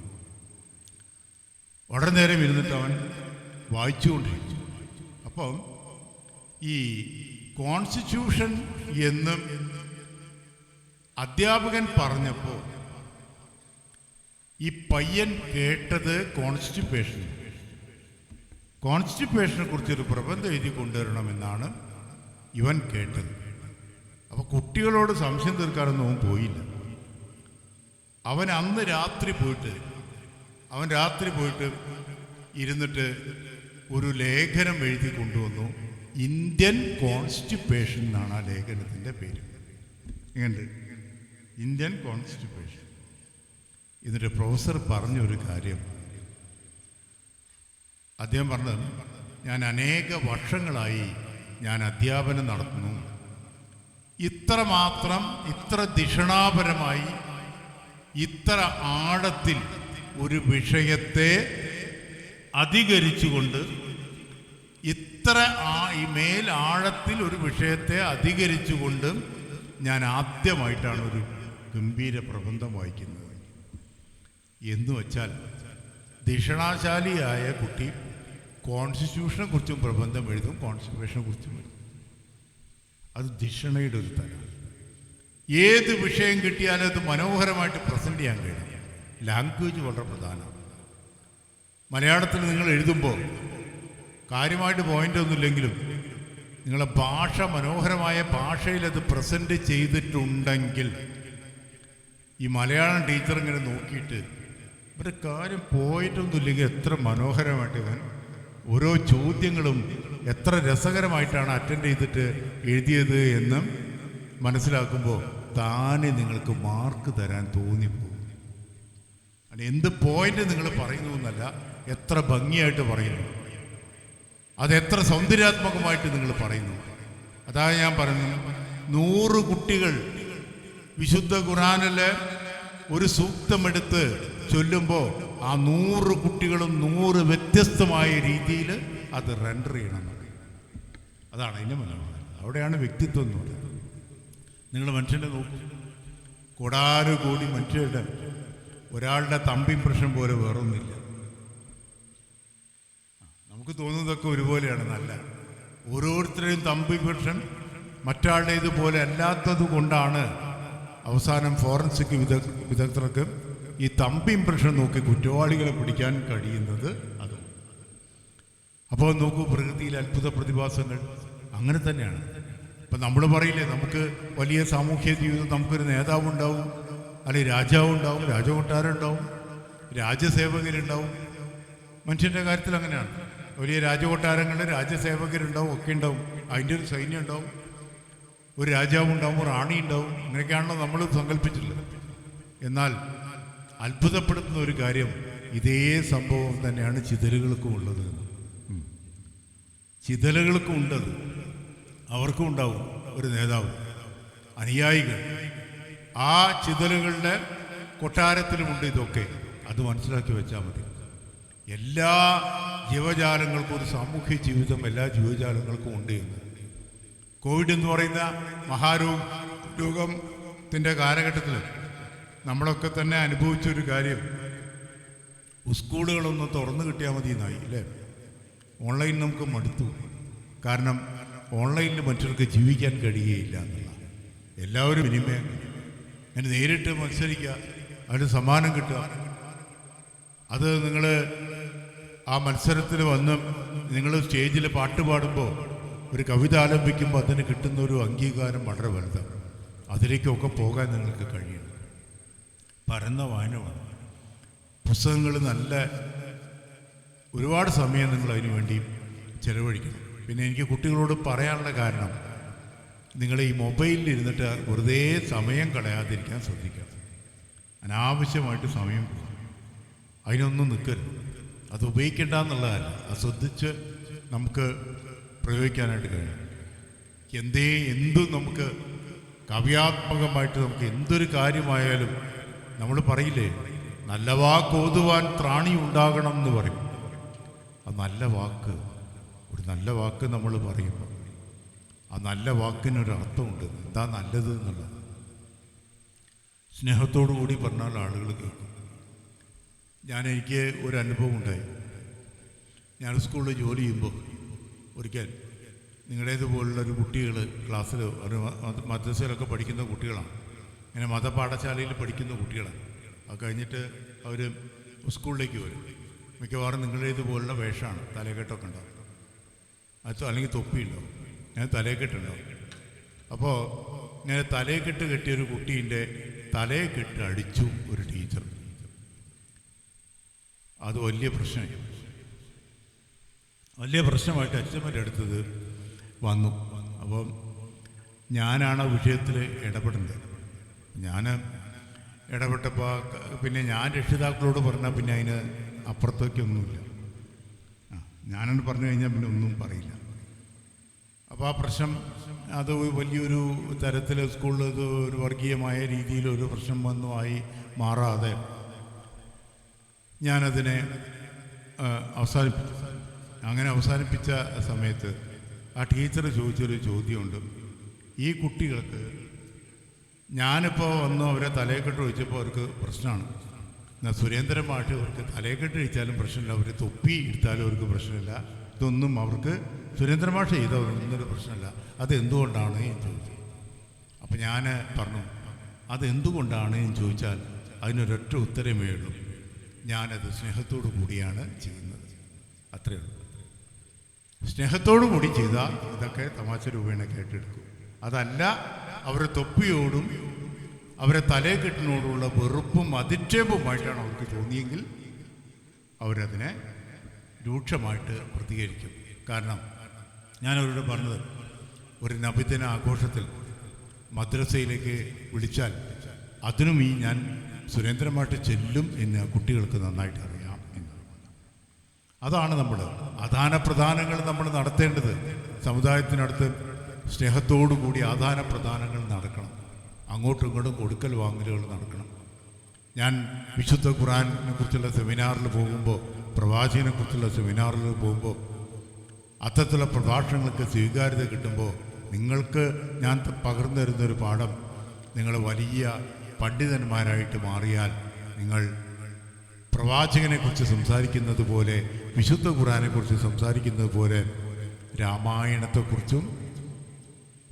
B: വളരെ നേരം ഇരുന്നിട്ട് അവൻ വായിച്ചുകൊണ്ടിരിക്കും. അപ്പം ഈ കോൺസ്റ്റിറ്റ്യൂഷൻ എന്ന് അധ്യാപകൻ പറഞ്ഞപ്പോൾ ഈ പയ്യൻ കേട്ടത് കോൺസ്റ്റിറ്റ്യൂഷനെ കുറിച്ചൊരു പ്രബന്ധം എഴുതി കൊണ്ടുവരണമെന്നാണ് ഇവൻ കേട്ടത്. അപ്പോൾ കുട്ടികളോട് സംശയം തീർക്കാനൊന്നും അവൻ പോയില്ല. അവൻ രാത്രി പോയിട്ട് ഇരുന്നിട്ട് ഒരു ലേഖനം എഴുതി കൊണ്ടുവന്നു. ഇന്ത്യൻ കോൺസ്റ്റിറ്റ്യൂഷൻ എന്നാണ് ആ ലേഖനത്തിൻ്റെ പേര്. ഇങ്ങനെ ഇന്ത്യൻ കോൺസ്റ്റിറ്റ്യൂഷൻ. എന്നിട്ട് പ്രൊഫസർ പറഞ്ഞൊരു കാര്യം, അദ്ദേഹം പറഞ്ഞത്, ഞാൻ അനേക വർഷങ്ങളായി ഞാൻ അധ്യാപനം നടത്തുന്നു. ഇത്ര ധിഷണാപരമായി ഇത്ര ആഴത്തിൽ ഒരു വിഷയത്തെ അധികരിച്ചുകൊണ്ട് ഈ മേൽ ആഴത്തിൽ ഒരു വിഷയത്തെ അധികരിച്ചുകൊണ്ട് ഞാൻ ആദ്യമായിട്ടാണ് ഒരു ഗംഭീര പ്രബന്ധം വായിക്കുന്നത്. എന്ന് വച്ചാൽ ധിഷണാശാലിയായ കുട്ടി കോൺസ്റ്റിറ്റ്യൂഷനെ കുറിച്ചും പ്രബന്ധം എഴുതും, കോൺസ്റ്റിറ്റ്യൂഷനെ കുറിച്ചും എഴുതും. അത് ധിഷണയുടെ ഒരു തലം. ഏത് വിഷയം കിട്ടിയാലും അത് മനോഹരമായിട്ട് പ്രസൻറ്റ് ചെയ്യാൻ കഴിയും. ലാംഗ്വേജ് വളരെ പ്രധാനമാണ്. മലയാളത്തിൽ നിങ്ങൾ എഴുതുമ്പോൾ കാര്യമായിട്ട് പോയിൻ്റ് ഒന്നുമില്ലെങ്കിലും നിങ്ങളെ ഭാഷ മനോഹരമായ ഭാഷയിൽ അത് പ്രസൻറ്റ് ചെയ്തിട്ടുണ്ടെങ്കിൽ ഈ മലയാളം ടീച്ചർ ഇങ്ങനെ നോക്കിയിട്ട് ഒരു കാര്യം പോയിട്ടൊന്നുമില്ലെങ്കിൽ എത്ര മനോഹരമായിട്ട് ഇവൻ ഓരോ ചോദ്യങ്ങളും എത്ര രസകരമായിട്ടാണ് അറ്റൻഡ് ചെയ്തിട്ട് എഴുതിയത് എന്ന് മനസ്സിലാക്കുമ്പോൾ താനെ നിങ്ങൾക്ക് മാർക്ക് തരാൻ തോന്നിപ്പോകും. എന്ത് പോയിന്റ് നിങ്ങൾ പറയുന്നു എന്നല്ല, എത്ര ഭംഗിയായിട്ട് പറയുന്നു, അതെത്ര സൗന്ദര്യാത്മകമായിട്ട് നിങ്ങൾ പറയുന്നു. അതാണ് ഞാൻ പറയുന്നത്. 100 കുട്ടികൾ വിശുദ്ധ ഖുർആനിലെ ഒരു സൂക്തമെടുത്ത് ചൊല്ലുമ്പോൾ ആ 100 കുട്ടികളും 100 വ്യത്യസ്തമായ രീതിയിൽ അത് റെൻഡർ ചെയ്യണം. അതാണ് അതിൻ്റെ മനോഹരം. അവിടെയാണ് വ്യക്തിത്വം എന്ന് പറയുന്നത്. നിങ്ങൾ മനുഷ്യനെ നോക്കൂ, കോടാനുകോടി മനുഷ്യരുടെ ഒരാളുടെ തമ്പി പ്രശ്നം പോലെ വേറൊന്നുമില്ല. നമുക്ക് തോന്നുന്നതൊക്കെ ഒരുപോലെയാണ്. നല്ല ഓരോരുത്തരെയും തമ്പി പ്രശ്നം മറ്റാളുടെ ഇതുപോലെ അല്ലാത്തത് കൊണ്ടാണ് അവസാനം ഫോറൻസിക് വിദഗ്ധർക്ക് ഈ തമ്പി ഇംപ്രഷൻ നോക്കി കുറ്റവാളികളെ പിടിക്കാൻ കഴിയുന്നത്. അത് അപ്പോൾ നോക്കൂ, പ്രകൃതിയിലെ അത്ഭുത പ്രതിഭാസങ്ങൾ അങ്ങനെ തന്നെയാണ്. ഇപ്പം നമ്മൾ പറയില്ലേ, നമുക്ക് വലിയ സാമൂഹ്യ ജീവിതം, നമുക്കൊരു നേതാവ് ഉണ്ടാവും, അല്ലെങ്കിൽ രാജാവ് ഉണ്ടാവും, രാജകൊട്ടാരമുണ്ടാവും, രാജ്യസേവകരുണ്ടാവും. മനുഷ്യൻ്റെ കാര്യത്തിൽ അങ്ങനെയാണ്. വലിയ രാജകൊട്ടാരങ്ങളിൽ രാജ്യസേവകരുണ്ടാവും, ഒക്കെ ഉണ്ടാവും. അതിൻ്റെ ഒരു സൈന്യം ഉണ്ടാവും, ഒരു രാജാവ് ഉണ്ടാവും, ഒരു റാണി ഉണ്ടാവും. അങ്ങനെയൊക്കെയാണല്ലോ നമ്മൾ സങ്കല്പിച്ചിട്ടുള്ളത്. എന്നാൽ അത്ഭുതപ്പെടുത്തുന്ന ഒരു കാര്യം, ഇതേ സംഭവം തന്നെയാണ് ചിതലുകൾക്കും ഉള്ളത്. ചിതലുകൾക്കും ഉണ്ടത്. അവർക്കും ഉണ്ടാവും ഒരു നേതാവ്, അനുയായികൾ. ആ ചിതലുകളുടെ കൊട്ടാരത്തിലുമുണ്ട് ഇതൊക്കെ. അത് മനസ്സിലാക്കി വെച്ചാൽ മതി. എല്ലാ ജീവജാലങ്ങൾക്കും ഒരു സാമൂഹ്യ ജീവിതം എല്ലാ ജീവജാലങ്ങൾക്കും ഉണ്ട് എന്ന്. കോവിഡ് എന്ന് പറയുന്ന മഹാരോഗത്തിൻ്റെ കാലഘട്ടത്തിൽ നമ്മളൊക്കെ തന്നെ അനുഭവിച്ചൊരു കാര്യം, സ്കൂളുകളൊന്ന് തുറന്നു കിട്ടിയാൽ മതി എന്നായി അല്ലേ. ഓൺലൈൻ നമുക്ക് മടുത്തു. കാരണം ഓൺലൈനിൽ മനുഷ്യർക്ക് ജീവിക്കാൻ കഴിയുകയില്ല എന്നുള്ള. എല്ലാവരും വിനിമയം, അങ്ങനെ നേരിട്ട് മത്സരിക്കുക, അതിന് സമ്മാനം കിട്ടുക. അത് നിങ്ങൾ ആ മത്സരത്തിൽ വന്ന് നിങ്ങൾ സ്റ്റേജിൽ പാട്ട് പാടുമ്പോൾ, ഒരു കവിത ആലപിക്കുമ്പോൾ അതിന് കിട്ടുന്ന ഒരു അംഗീകാരം വളരെ വലുതാണ്. അതിലേക്കൊക്കെ പോകാൻ നിങ്ങൾക്ക് കഴിയണം. പരന്ന വായനമാണ്. പുസ്തകങ്ങൾ നല്ല ഒരുപാട് സമയം നിങ്ങൾ അതിനു വേണ്ടി ചിലവഴിക്കണം. പിന്നെ എനിക്ക് കുട്ടികളോട് പറയാനുള്ള കാരണം, നിങ്ങൾ ഈ മൊബൈലിൽ ഇരുന്നിട്ട് വെറുതെ സമയം കളയാതിരിക്കാൻ ശ്രദ്ധിക്കണം. അനാവശ്യമായിട്ട് സമയം പോകും, അതിനൊന്നും നിൽക്കരുത്. അത് ഉപയോഗിക്കേണ്ട എന്നുള്ളതല്ല, അത് ശ്രദ്ധിച്ച് നമുക്ക് പ്രയോഗിക്കാനായിട്ട് കഴിയും. എന്തും നമുക്ക് കാവ്യാത്മകമായിട്ട് നമുക്ക് എന്തൊരു കാര്യമായാലും നമ്മൾ പറയില്ലേ, നല്ല വാക്ക് ഓതുവാൻ ത്രാണി ഉണ്ടാകണം എന്ന് പറയും. ആ നല്ല വാക്ക്, ഒരു നല്ല വാക്ക് നമ്മൾ പറയുമ്പോൾ ആ നല്ല വാക്കിനൊരർത്ഥമുണ്ട്. എന്താ നല്ലത് എന്നുള്ളത് സ്നേഹത്തോടു കൂടി പറഞ്ഞാൽ ആളുകൾ കേൾക്കും. എനിക്ക് ഒരു അനുഭവം ഉണ്ടായി. ഞാൻ സ്കൂളിൽ ജോലി ചെയ്യുമ്പോൾ ഒരിക്കൽ നിങ്ങളുടേതുപോലുള്ളൊരു കുട്ടികൾ ക്ലാസ്സിൽ ഒരു മദ്രസയിലൊക്കെ പഠിക്കുന്ന കുട്ടികളാണ്, ഇങ്ങനെ മതപാഠശാലയിൽ പഠിക്കുന്ന കുട്ടികളാണ്. അത് കഴിഞ്ഞിട്ട് അവർ സ്കൂളിലേക്ക് വരും. മിക്കവാറും നിങ്ങളുടേതുപോലുള്ള വേഷമാണ്, തലക്കെട്ടൊക്കെ ഉണ്ടാവും, അത് അല്ലെങ്കിൽ തൊപ്പിയുണ്ടാവും, ഞാൻ തലക്കെട്ടുണ്ടാവും. അപ്പോൾ ഇങ്ങനെ തലക്കെട്ട് കെട്ടിയൊരു കുട്ടീൻ്റെ തലയെക്കെട്ട് അടിച്ചു ഒരു ടീച്ചർ. അത് വലിയ പ്രശ്നമായിട്ട് അച്ഛമ്മൻ്റെ അടുത്തത് വന്നു. അപ്പം ഞാനാണ് ആ വിഷയത്തിൽ ഇടപെടേണ്ടത്. ഞാൻ ഇടപെട്ടപ്പോൾ പിന്നെ ഞാൻ രക്ഷിതാക്കളോട് പറഞ്ഞാൽ പിന്നെ അതിന് അപ്പുറത്തേക്കൊന്നുമില്ല. ഞാനത് പറഞ്ഞു കഴിഞ്ഞാൽ പിന്നെ ഒന്നും പറയില്ല. അപ്പോൾ ആ പ്രശ്നം അത് വലിയൊരു തരത്തിൽ സ്കൂളിൽ ഇത് ഒരു വർഗീയമായ രീതിയിൽ ഒരു പ്രശ്നം വന്നുമായി മാറാതെ ഞാനതിനെ അവസാനിപ്പിച്ചു. അങ്ങനെ അവസാനിപ്പിച്ച സമയത്ത് ആ ടീച്ചർ ചോദിച്ചൊരു ചോദ്യമുണ്ട്, ഈ കുട്ടികൾക്ക് ഞാനിപ്പോൾ വന്നു അവരെ തലയെക്കെട്ട് ഒഴിച്ചപ്പോൾ അവർക്ക് പ്രശ്നമാണ്. എന്നാൽ സുരേന്ദ്രൻ മാഷ് അവർക്ക് തലയെക്കെട്ട് ഒഴിച്ചാലും പ്രശ്നമില്ല, അവർ തൊപ്പി എടുത്താലും അവർക്ക് പ്രശ്നമില്ല. ഇതൊന്നും അവർക്ക് സുരേന്ദ്രൻ മാഷ് ചെയ്തൊരു പ്രശ്നമില്ല. അതെന്തുകൊണ്ടാണ് എന്ന് ചോദിച്ചു. അപ്പം ഞാൻ പറഞ്ഞു, അതെന്തുകൊണ്ടാണ് എന്ന് ചോദിച്ചാൽ അതിനൊരൊറ്റ ഉത്തരമേ ഉള്ളൂ, ഞാനത് സ്നേഹത്തോടു കൂടിയാണ് ചെയ്യുന്നത്. അത്രയേ ഉള്ളൂ. സ്നേഹത്തോടു കൂടി ചെയ്താൽ ഇതൊക്കെ തമാശ രൂപേണ കേട്ടെടുക്കും. അതല്ല അവരെ തൊപ്പിയോടും അവരെ തലയെ കെട്ടിനോടുള്ള വെറുപ്പും അധിക്ഷേപവുമായിട്ടാണ് അവർക്ക് തോന്നിയെങ്കിൽ അവരതിനെ രൂക്ഷമായിട്ട് പ്രതികരിക്കും. കാരണം ഞാനവരോട് പറഞ്ഞത്, ഒരു നബിദിന ആഘോഷത്തിൽ മദ്രസയിലേക്ക് വിളിച്ചാൽ അതിനും ഞാൻ സുരേന്ദ്രൻ മാഷ് ചെല്ലും എന്ന് കുട്ടികൾക്ക് നന്നായിട്ട് അറിയാം എന്ന്. അതാണ് നമ്മൾ ആദാനപ്രദാനങ്ങൾ നമ്മൾ നടത്തേണ്ടത്. സമുദായത്തിനടുത്ത് സ്നേഹത്തോടു കൂടി ആദാനപ്രദാനങ്ങൾ നടക്കണം. അങ്ങോട്ടും ഇങ്ങോട്ടും കൊടുക്കൽ വാങ്ങലുകൾ നടക്കണം. ഞാൻ വിശുദ്ധ ഖുർആനെ കുറിച്ചുള്ള സെമിനാറിൽ പോകുമ്പോൾ, പ്രവാചകനെ കുറിച്ചുള്ള സെമിനാറിൽ പോകുമ്പോൾ, അത്തരത്തിലുള്ള പ്രഭാഷണങ്ങൾക്ക് സ്വീകാര്യത കിട്ടുമ്പോൾ നിങ്ങൾക്ക് ഞാൻ പകർന്നു തരുന്നൊരു പാഠം, നിങ്ങൾ വലിയ പണ്ഡിതന്മാരായിട്ട് മാറിയാൽ നിങ്ങൾ പ്രവാചകനെക്കുറിച്ച് സംസാരിക്കുന്നത് പോലെ, വിശുദ്ധ ഖുർആനെക്കുറിച്ച് സംസാരിക്കുന്നത് പോലെ രാമായണത്തെക്കുറിച്ചും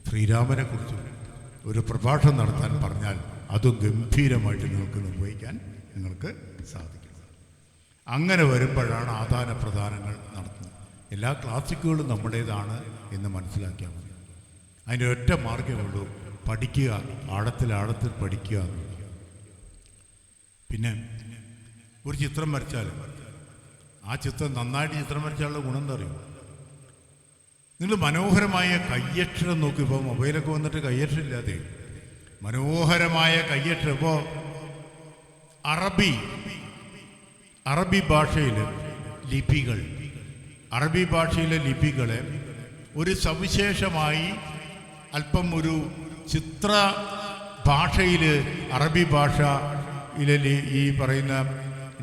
B: ശ്രീരാമനെക്കുറിച്ചും ഒരു പ്രഭാഷണം നടത്താൻ പറഞ്ഞാൽ അതും ഗംഭീരമായിട്ട് നിങ്ങൾക്ക് നിർവഹിക്കാൻ നിങ്ങൾക്ക് സാധിക്കും. അങ്ങനെ വരുമ്പോഴാണ് ആദാനപ്രദാനങ്ങൾ നടത്തുന്നത്. എല്ലാ ക്ലാസിക്കുകളും നമ്മുടേതാണ് എന്ന് മനസ്സിലാക്കിയാൽ മതി. അതിൻ്റെ ഒറ്റ മാർഗ്ഗമേ ഉള്ളൂ, പഠിക്കുക, ആഴത്തിൽ പഠിക്കുക എന്നുള്ളത്. പിന്നെ ഒരു ചിത്രം വരച്ചാൽ ആ ചിത്രം നന്നായിട്ട് ചിത്രം വരച്ചാലുള്ള ഗുണം എന്താ അറിയുമോ? നിങ്ങൾ മനോഹരമായ കയ്യക്ഷരം നോക്കി. ഇപ്പോൾ മൊബൈലൊക്കെ വന്നിട്ട് കയ്യക്ഷരം ഇല്ലാതെ മനോഹരമായ കയ്യക്ഷരം. ഇപ്പോൾ അറബി ഭാഷയിലെ ലിപികളെ ഒരു സവിശേഷമായി അല്പം ഒരു ചിത്ര ഭാഷയിൽ, അറബി ഭാഷയിലെ ഈ പറയുന്ന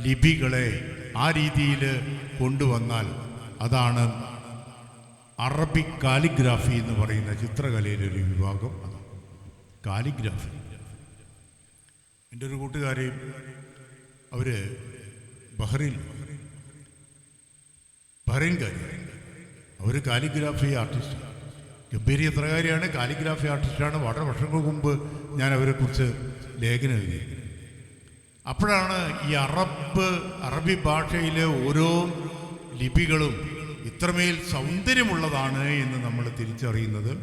B: ലിപികളെ ആ രീതിയിൽ കൊണ്ടുവന്നാൽ അതാണ് അറബിക് കാലിഗ്രാഫി എന്ന് പറയുന്ന ചിത്രകലയിലൊരു വിഭാഗം. കാലിഗ്രാഫി. എൻ്റെ ഒരു കൂട്ടുകാരെയും അവർ ബഹ്റൈൻകാരി, അവർ കാലിഗ്രാഫി ആർട്ടിസ്റ്റ്, ഗംഭീര ചിത്രകാരിയാണ്, കാലിഗ്രാഫി ആർട്ടിസ്റ്റാണ്. വളരെ വർഷങ്ങൾക്ക് മുമ്പ് ഞാൻ അവരെക്കുറിച്ച് ലേഖനം എഴുതി. അപ്പോഴാണ് ഈ അറബി ഭാഷയിലെ ഓരോ ലിപികളും ഇത്രമേൽ സൗന്ദര്യമുള്ളതാണ് എന്ന് നമ്മൾ തിരിച്ചറിയുന്നത്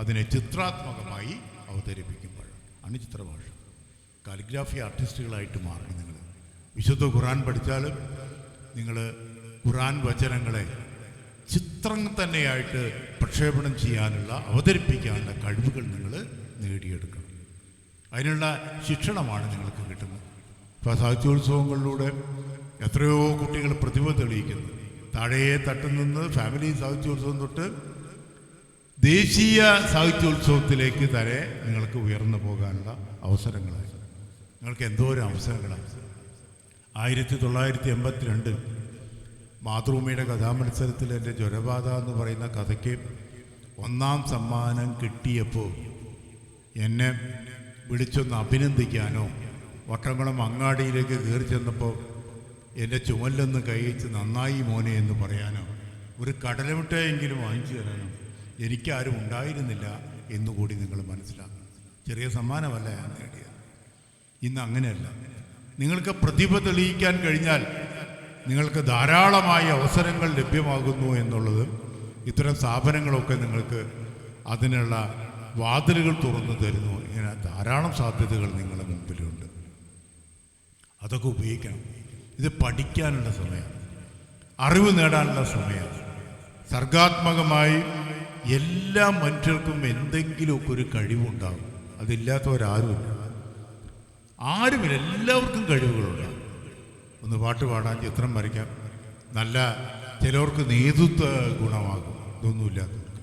B: അതിനെ ചിത്രാത്മകമായി അവതരിപ്പിക്കുമ്പോഴാണ്. ചിത്രഭാഷ. കാലിഗ്രാഫി ആർട്ടിസ്റ്റുകളായിട്ട് മാറണം നിങ്ങൾ. വിശുദ്ധ ഖുർആൻ പഠിച്ചാലും നിങ്ങൾ ഖുർആൻ വചനങ്ങളെ ചിത്രം തന്നെയായിട്ട് പ്രക്ഷേപണം ചെയ്യാനുള്ള, അവതരിപ്പിക്കാനുള്ള കഴിവുകൾ നിങ്ങൾ നേടിയെടുക്കണം. അതിനുള്ള ശിക്ഷണമാണ് നിങ്ങൾക്ക് കിട്ടുന്നത്. ഇപ്പോൾ സാഹിത്യോത്സവങ്ങളിലൂടെ എത്രയോ കുട്ടികൾ പ്രതിഭ തെളിയിക്കുന്നു. താഴെ തട്ടിൽ നിന്ന് ഫാമിലി സാഹിത്യോത്സവം തൊട്ട് ദേശീയ സാഹിത്യോത്സവത്തിലേക്ക് തന്നെ നിങ്ങൾക്ക് ഉയർന്നു പോകാനുള്ള അവസരങ്ങളായി. നിങ്ങൾക്ക് എന്തോരം അവസരങ്ങളാണ്. 1982 മാതൃഭൂമിയുടെ കഥാമത്സരത്തിൽ എൻ്റെ ജ്വരബാധ എന്ന് പറയുന്ന കഥയ്ക്ക് 1ാം സമ്മാനം കിട്ടിയപ്പോൾ എന്നെ വിളിച്ചൊന്ന് അഭിനന്ദിക്കാനോ വട്ടംകുളം അങ്ങാടിയിലേക്ക് കയറി ചെന്നപ്പോൾ എൻ്റെ ചുമലൊന്ന് കൈവച്ച് നന്നായി മോനെ എന്ന് പറയാനോ ഒരു കടലമിഠായെങ്കിലും വാങ്ങിച്ചു തരാനോ എനിക്കാരും ഉണ്ടായിരുന്നില്ല എന്നുകൂടി നിങ്ങൾ മനസ്സിലാക്കണം. ചെറിയ സമ്മാനമല്ല ഞാൻ നേടിയത്. ഇന്ന് അങ്ങനെയല്ല. നിങ്ങൾക്ക് പ്രതിഭ തെളിയിക്കാൻ കഴിഞ്ഞാൽ നിങ്ങൾക്ക് ധാരാളമായ അവസരങ്ങൾ ലഭ്യമാകുന്നു എന്നുള്ളത് ഇത്തരം സ്ഥാപനങ്ങളൊക്കെ നിങ്ങൾക്ക് അതിനുള്ള വാതിലുകൾ തുറന്നു തരുന്നു. ഇങ്ങനെ ധാരാളം സാധ്യതകൾ നിങ്ങളുടെ മുമ്പിലുണ്ട്. അതൊക്കെ ഉപയോഗിക്കണം. ഇത് പഠിക്കാനുള്ള സമയമാണ്, അറിവ് നേടാനുള്ള സമയമാണ്. സർഗാത്മകമായി എല്ലാ മനുഷ്യർക്കും എന്തെങ്കിലുമൊക്കെ ഒരു കഴിവുണ്ടാകും. അതില്ലാത്തവരാരുമില്ല. എല്ലാവർക്കും കഴിവുകളുണ്ടാകും. ഒന്ന് പാട്ട് പാടാൻ, ചിത്രം വരയ്ക്കാം, നല്ല ചിലവർക്ക് നേതൃത്വ ഗുണമാകും. ഇതൊന്നുമില്ലാത്തവർക്ക്.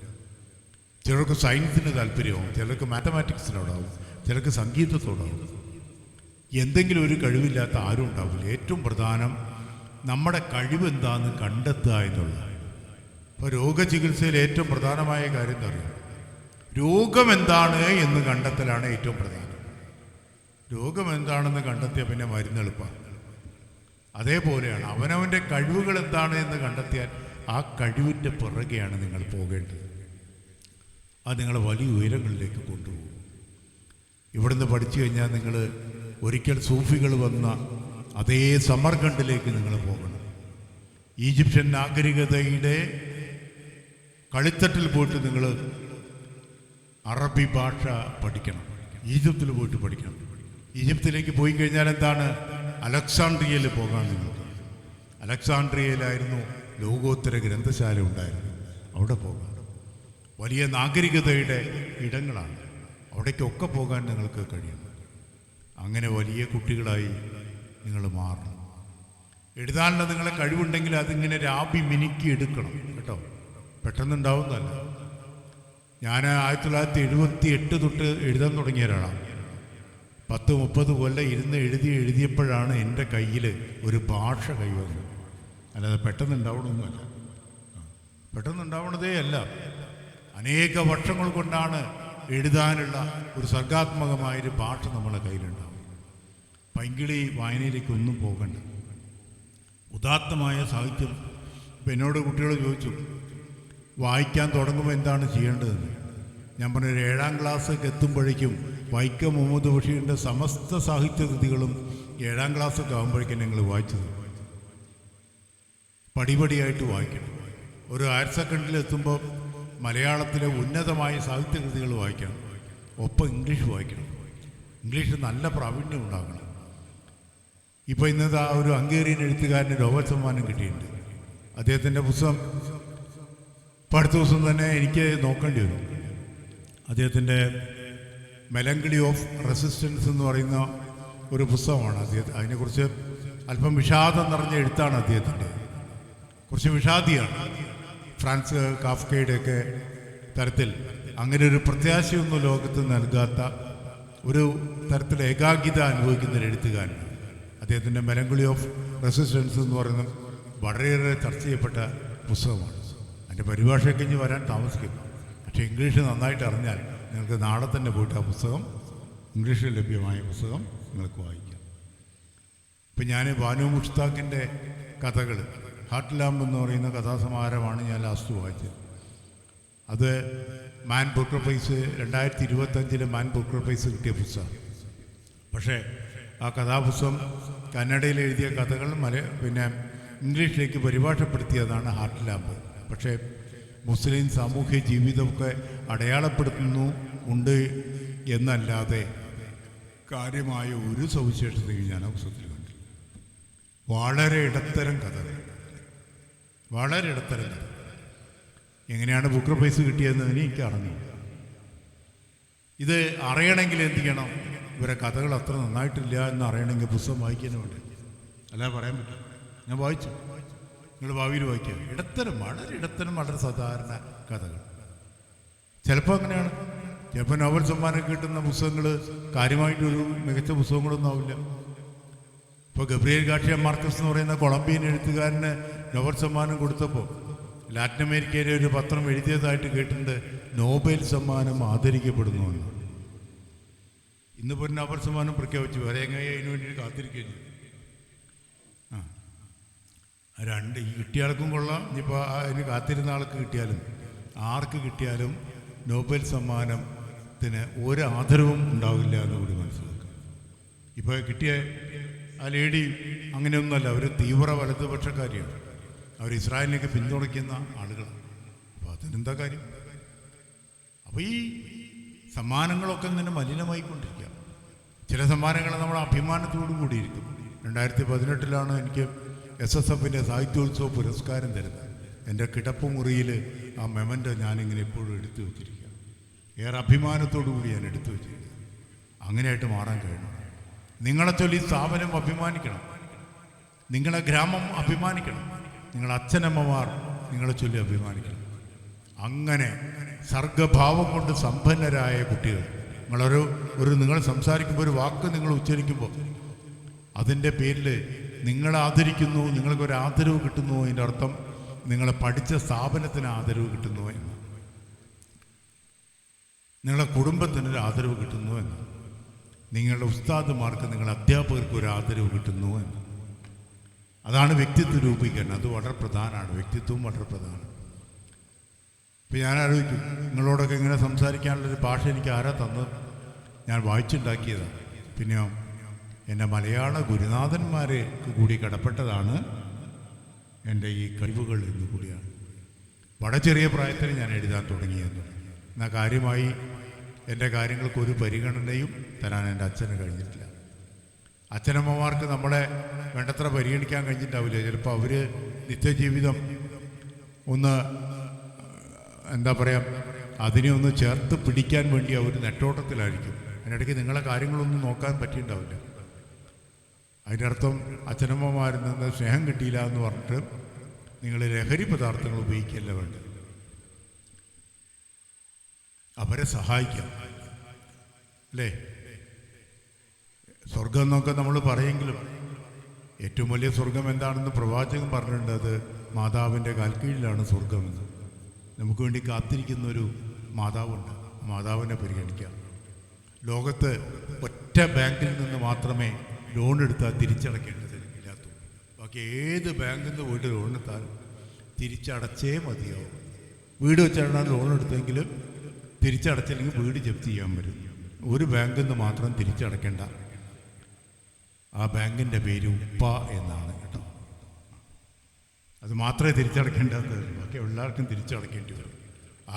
B: ചിലർക്ക് സയൻസിന് താല്പര്യമാവും, ചിലർക്ക് മാത്തമാറ്റിക്സിനോടാവും, ചിലർക്ക് സംഗീതത്തോടാവും. എന്തെങ്കിലും ഒരു കഴിവില്ലാത്ത ആരും ഉണ്ടാവില്ല. ഏറ്റവും പ്രധാനം നമ്മുടെ കഴിവെന്താണെന്ന് കണ്ടെത്തുക എന്നുള്ളതാണ്. ഇപ്പോൾ രോഗചികിത്സയിൽ ഏറ്റവും പ്രധാനമായ കാര്യം എന്താ പറയുക? രോഗം എന്താണ് എന്ന് കണ്ടെത്തലാണ് ഏറ്റവും പ്രധാനം. രോഗം എന്താണെന്ന് കണ്ടെത്തിയാൽ പിന്നെ മരുന്ന് എളുപ്പമാണ്. അതേപോലെയാണ് അവനവൻ്റെ കഴിവുകൾ എന്താണ് എന്ന് കണ്ടെത്തിയാൽ ആ കഴിവിൻ്റെ പുറകെയാണ് നിങ്ങൾ പോകേണ്ടത്. അത് നിങ്ങളെ വലിയ ഉയരങ്ങളിലേക്ക് കൊണ്ടുപോകും. ഇവിടുന്ന് പഠിച്ചു കഴിഞ്ഞാൽ നിങ്ങൾ ഒരിക്കൽ സൂഫികൾ വന്ന അതേ സമർഖണ്ഡിലേക്ക് നിങ്ങൾ പോകണം. ഈജിപ്ഷ്യൻ നാഗരികതയുടെ കളിത്തട്ടിൽ പോയിട്ട് നിങ്ങൾ അറബി ഭാഷ പഠിക്കണം. ഈജിപ്തിൽ പോയിട്ട് പഠിക്കണം. ഈജിപ്തിലേക്ക് പോയി കഴിഞ്ഞാൽ എന്താണ്, അലക്സാണ്ട്രിയയിൽ പോകാൻ നിങ്ങൾക്ക്. അലക്സാണ്ട്രിയയിലായിരുന്നു ലോകോത്തര ഗ്രന്ഥശാല ഉണ്ടായിരുന്നു. അവിടെ പോകാം. വലിയ നാഗരികതയുടെ ഇടങ്ങളാണ്. അവിടേക്കൊക്കെ പോകാൻ നിങ്ങൾക്ക് കഴിയും. അങ്ങനെ വലിയ കുട്ടികളായി നിങ്ങൾ മാറണം. എഴുതാനുള്ള നിങ്ങളെ കഴിവുണ്ടെങ്കിൽ അതിങ്ങനെ രാബി മിനുക്കി എടുക്കണം കേട്ടോ. പെട്ടെന്നുണ്ടാവുന്നതല്ല. ഞാൻ 1978 തൊട്ട് എഴുതാൻ തുടങ്ങിയ ഒരാളാണ്. 10-30 കൊല്ലം ഇരുന്ന് എഴുതിയപ്പോഴാണ് എൻ്റെ കയ്യിൽ ഒരു ഭാഷ കൈവന്നത്. അല്ലാതെ പെട്ടെന്നുണ്ടാവണമെന്നല്ല. പെട്ടെന്നുണ്ടാവണതേ അല്ല. അനേക വർഷങ്ങൾ കൊണ്ടാണ് എഴുതാനുള്ള ഒരു സർഗാത്മകമായൊരു ഭാഷ നമ്മളെ കയ്യിലുണ്ടാവും. പൈങ്കിളി വായനയിലേക്കൊന്നും പോകണ്ട. ഉദാത്തമായ സാഹിത്യം. ഇപ്പം എന്നോട് കുട്ടികൾ ചോദിച്ചു വായിക്കാൻ തുടങ്ങുമ്പോൾ എന്താണ് ചെയ്യേണ്ടതെന്ന്. ഞാൻ പറഞ്ഞൊരു 7ാം ക്ലാസ്സൊക്കെ എത്തുമ്പോഴേക്കും വൈക്കം മുഹമ്മദ് ബഷീറിൻ്റെ സമസ്ത സാഹിത്യകൃതികളും 7ാം ക്ലാസ്സൊക്കെ ആകുമ്പോഴേക്കും നിങ്ങൾ വായിച്ചത്. പടിപടിയായിട്ട് വായിക്കണം. ഒരു ഹയർ സെക്കൻഡറിയിൽ എത്തുമ്പോൾ മലയാളത്തിലെ ഉന്നതമായ സാഹിത്യകൃതികൾ വായിക്കണം. ഒപ്പം ഇംഗ്ലീഷ് വായിക്കണം. ഇംഗ്ലീഷ് നല്ല പ്രാവീണ്യം ഉണ്ടാകണം. ഇപ്പോൾ ഇന്നത്തെ ആ ഒരു ഹംഗേറിയൻ എഴുത്തുകാരന് നോബൽ സമ്മാനം കിട്ടിയിട്ടുണ്ട്. അദ്ദേഹത്തിൻ്റെ പുസ്തകം ഇപ്പോൾ അടുത്ത ദിവസം തന്നെ എനിക്ക് നോക്കേണ്ടി വരും. അദ്ദേഹത്തിൻ്റെ മെലങ്കളി ഓഫ് റെസിസ്റ്റൻസ് എന്ന് പറയുന്ന ഒരു പുസ്തകമാണ്. അതിനെക്കുറിച്ച് അല്പം വിഷാദം നിറഞ്ഞ എഴുത്താണ് അദ്ദേഹത്തിൻ്റെ. കുറച്ച് വിഷാദിയാണ്. ഫ്രാൻസ് കാഫ്കയുടെയൊക്കെ തരത്തിൽ അങ്ങനെ ഒരു പ്രത്യാശയൊന്നും ലോകത്ത് നൽകാത്ത ഒരു തരത്തിൽ ഏകാഗ്രത അനുഭവിക്കുന്ന ഒരു എഴുത്തുകാരനാണ്. അദ്ദേഹത്തിൻ്റെ മെലങ്കളി ഓഫ് റെസിസ്റ്റൻസ് എന്ന് പറയുന്നത് വളരെയേറെ ചർച്ച ചെയ്യപ്പെട്ട പുസ്തകമാണ്. അതിൻ്റെ പരിഭാഷയൊക്കെ ഇനി വരാൻ താമസിക്കുന്നു. പക്ഷേ ഇംഗ്ലീഷ് നന്നായിട്ട് അറിഞ്ഞാൽ നിങ്ങൾക്ക് നാളെ തന്നെ പോയിട്ട് ആ പുസ്തകം, ഇംഗ്ലീഷിൽ ലഭ്യമായ പുസ്തകം നിങ്ങൾക്ക് വായിക്കാം. ഇപ്പം ഞാൻ ബാനു മുഷ്താഖിൻ്റെ കഥകൾ, ഹാർട്ട് ലാമ്പ് എന്ന് പറയുന്ന കഥാസമാഹാരമാണ് ഞാൻ ലാസ്റ്റ് വായിച്ചത്. അത് Man Booker Prize 2025 Man Booker Prize കിട്ടിയ പുസ്തകം. പക്ഷേ ആ കഥാപുസ്തകം കന്നഡയിൽ എഴുതിയ കഥകൾ പിന്നെ ഇംഗ്ലീഷിലേക്ക് പരിഭാഷപ്പെടുത്തിയതാണ് ഹാർട്ട് ലാമ്പ്. പക്ഷേ മുസ്ലിം സാമൂഹ്യ ജീവിതമൊക്കെ അടയാളപ്പെടുത്തുന്നു ഉണ്ട് എന്നല്ലാതെ കാര്യമായ ഒരു സവിശേഷതയും ഞാൻ ആ പുസ്തകത്തിൽ കണ്ടില്ല. വളരെ ഇടത്തരം കഥകൾ, വളരെ ഇടത്തരം കഥ. എങ്ങനെയാണ് ബുക്കർ പ്രൈസ് കിട്ടിയതെന്ന് എനിക്ക് അറിഞ്ഞു. ഇത് അറിയണമെങ്കിൽ എന്ത് ചെയ്യണം? ഇവരെ കഥകൾ അത്ര നന്നായിട്ടില്ല എന്ന് അറിയണമെങ്കിൽ പുസ്തകം വായിക്കാനുണ്ട്. അല്ലാതെ പറയാൻ പറ്റും. ഞാൻ വായിച്ചു. നിങ്ങൾ ഭാവിയിൽ വായിക്കുക. ഇടത്തരം, വളരെ ഇടത്തരം, വളരെ സാധാരണ കഥകൾ. ചിലപ്പോൾ അങ്ങനെയാണ്. ചിലപ്പോൾ നോബൽ സമ്മാനം കിട്ടുന്ന പുസ്തകങ്ങൾ കാര്യമായിട്ടൊരു മികച്ച പുസ്തകങ്ങളൊന്നും ആവില്ല. ഇപ്പോൾ ഗബ്രിയേൽ ഗാർഷിയ മാർക്കസ് എന്ന് പറയുന്ന കൊളംബിയൻ എഴുത്തുകാരന് നോബൽ സമ്മാനം കൊടുത്തപ്പോൾ ലാറ്റിൻ അമേരിക്കയിലെ ഒരു പത്രം എഴുതിയതായിട്ട് കേട്ടിട്ടുണ്ട്, നോബൽ സമ്മാനം ആദരിക്കപ്പെടുന്നുവെന്ന്. ഇന്നിപ്പോൾ ഒരു നോബൽ സമ്മാനം പ്രഖ്യാപിച്ചു. വരെ എങ്ങനെ അതിനു വേണ്ടി കാത്തിരിക്കുകയും ചെയ്തു. ഈ കിട്ടിയാൾക്കും കൊള്ളാം. ഇനിയിപ്പോൾ അതിന് കാത്തിരുന്ന ആൾക്ക് കിട്ടിയാലും ആർക്ക് കിട്ടിയാലും നോബൽ സമ്മാനത്തിന് ഒരു ആദരവും ഉണ്ടാവില്ല എന്ന് കൂടി മനസ്സിലാക്കുക. ഇപ്പോൾ കിട്ടിയ ആ ലേഡി അങ്ങനെയൊന്നുമല്ല. അവർ തീവ്ര വലതുപക്ഷക്കാരിയാണ്. അവർ ഇസ്രായേലിലേക്ക് പിന്തുണയ്ക്കുന്ന ആളുകളാണ്. അപ്പോൾ അതിനെന്താ കാര്യം? അപ്പോൾ ഈ സമ്മാനങ്ങളൊക്കെ ഇങ്ങനെ മലിനമായിക്കൊണ്ടിരിക്കുക. ചില സമ്മാനങ്ങൾ നമ്മൾ അഭിമാനത്തോടു കൂടിയിരിക്കും. 2018 എനിക്ക് SSFൻ്റെ സാഹിത്യോത്സവ പുരസ്കാരം തരുന്നത്. എൻ്റെ കിടപ്പുമുറിയിൽ ആ മെമൻ്റ് ഞാനിങ്ങനെ എപ്പോഴും എടുത്തു വച്ചിരിക്കുക. ഏറെ അഭിമാനത്തോടു കൂടി ഞാൻ എടുത്തു വച്ചിരിക്കുക. അങ്ങനെയായിട്ട് മാറാൻ കഴിയണം. നിങ്ങളെ ചൊല്ലി സ്ഥാപനം അഭിമാനിക്കണം. നിങ്ങളെ ഗ്രാമം അഭിമാനിക്കണം. നിങ്ങളെ അച്ഛനമ്മമാർ നിങ്ങളെ ചൊല്ലി അഭിമാനിക്കണം. അങ്ങനെ സർഗഭാവം കൊണ്ട് സമ്പന്നരായ കുട്ടികൾ, നിങ്ങൾ സംസാരിക്കുമ്പോൾ ഒരു വാക്ക് നിങ്ങൾ ഉച്ചരിക്കുമ്പോൾ അതിൻ്റെ പേരിൽ നിങ്ങളെ ആദരിക്കുന്നു, നിങ്ങൾക്കൊരു ആദരവ് കിട്ടുന്നു. അതിൻ്റെ അർത്ഥം നിങ്ങളെ പഠിച്ച സ്ഥാപനത്തിന് ആദരവ് കിട്ടുന്നു എന്ന്, നിങ്ങളുടെ കുടുംബത്തിനൊരു ആദരവ് കിട്ടുന്നു എന്ന്. നിങ്ങളുടെ ഉസ്താദുമാർക്ക്, നിങ്ങളുടെ അധ്യാപകർക്ക് ഒരു ആദരവ് കിട്ടുന്നു എന്ന്. അതാണ് വ്യക്തിത്വ രൂപീകരണം. അത് വളരെ പ്രധാനമാണ്. വ്യക്തിത്വം വളരെ പ്രധാനം. ഇപ്പം ഞാൻ ആലോചിക്കും, നിങ്ങളോടൊക്കെ ഇങ്ങനെ സംസാരിക്കാനുള്ളൊരു ഭാഷ എനിക്ക് ആരാ തന്നത്? ഞാൻ വായിച്ചുണ്ടാക്കിയതാണ്. പിന്നെയോ എൻ്റെ മലയാള ഗുരുനാഥന്മാരെ കൂടി കടപ്പെട്ടതാണ് എൻ്റെ ഈ കഴിവുകൾ എന്ന് കൂടിയാണ്. വളരെ ചെറിയ പ്രായത്തിൽ ഞാൻ എഴുതാൻ തുടങ്ങിയെന്ന്. എന്നാൽ കാര്യമായി എൻ്റെ കാര്യങ്ങൾക്ക് ഒരു പരിഗണനയും തരാൻ എൻ്റെ അച്ഛന് കഴിഞ്ഞിട്ടില്ല. അച്ഛനമ്മമാർക്ക് നമ്മളെ വേണ്ടത്ര പരിഗണിക്കാൻ കഴിഞ്ഞിട്ടാവില്ല. ചിലപ്പോൾ അവർ നിത്യജീവിതം ഒന്ന് എന്താ പറയുക, അതിനെ ഒന്ന് ചേർത്ത് പിടിക്കാൻ വേണ്ടി അവർ നെട്ടോട്ടത്തിലായിരിക്കും. അതിനിടയ്ക്ക് നിങ്ങളെ കാര്യങ്ങളൊന്നും നോക്കാൻ പറ്റിയിട്ടുണ്ടാവില്ല. അതിൻ്റെ അർത്ഥം അച്ഛനമ്മമാരിൽ നിന്ന് സ്നേഹം കിട്ടിയില്ല എന്ന് പറഞ്ഞിട്ട് നിങ്ങൾ ലഹരി പദാർത്ഥങ്ങൾ ഉപയോഗിക്കുകയല്ല വേണ്ടത്. അവരെ സഹായിക്കാം, അല്ലേ? സ്വർഗം എന്നൊക്കെ നമ്മൾ പറയെങ്കിലും ഏറ്റവും വലിയ സ്വർഗം എന്താണെന്ന് പ്രവാചകൻ പറഞ്ഞിട്ടുണ്ട്. അത് മാതാവിൻ്റെ കാൽക്കീഴിലാണ് സ്വർഗമെന്ന്. നമുക്ക് വേണ്ടി കാത്തിരിക്കുന്നൊരു മാതാവുണ്ട്. മാതാവിനെ പരിഗണിക്കാം. ലോകത്ത് ഒറ്റ ബാങ്കിൽ നിന്ന് മാത്രമേ ലോൺ എടുത്താൽ തിരിച്ചടക്കേണ്ടത് ഇല്ലാത്തുള്ളൂ. ബാക്കി ഏത് ബാങ്കിൽ നിന്ന് പോയിട്ട് ലോൺ എടുത്താൽ തിരിച്ചടച്ചേ മതിയാവും. വീട് വെച്ചാണ് ലോൺ എടുത്തെങ്കിലും തിരിച്ചടച്ചില്ലെങ്കിൽ വീട് ജപ്തി ചെയ്യാൻ വരും. ഒരു ബാങ്കിൽ നിന്ന് മാത്രം തിരിച്ചടക്കേണ്ട. ആ ബാങ്കിൻ്റെ പേര് ഉപ്പ എന്നാണ് കേട്ടോ. അത് മാത്രമേ തിരിച്ചടക്കേണ്ടത്. ബാക്കി എല്ലാവർക്കും തിരിച്ചടക്കേണ്ടി വരും.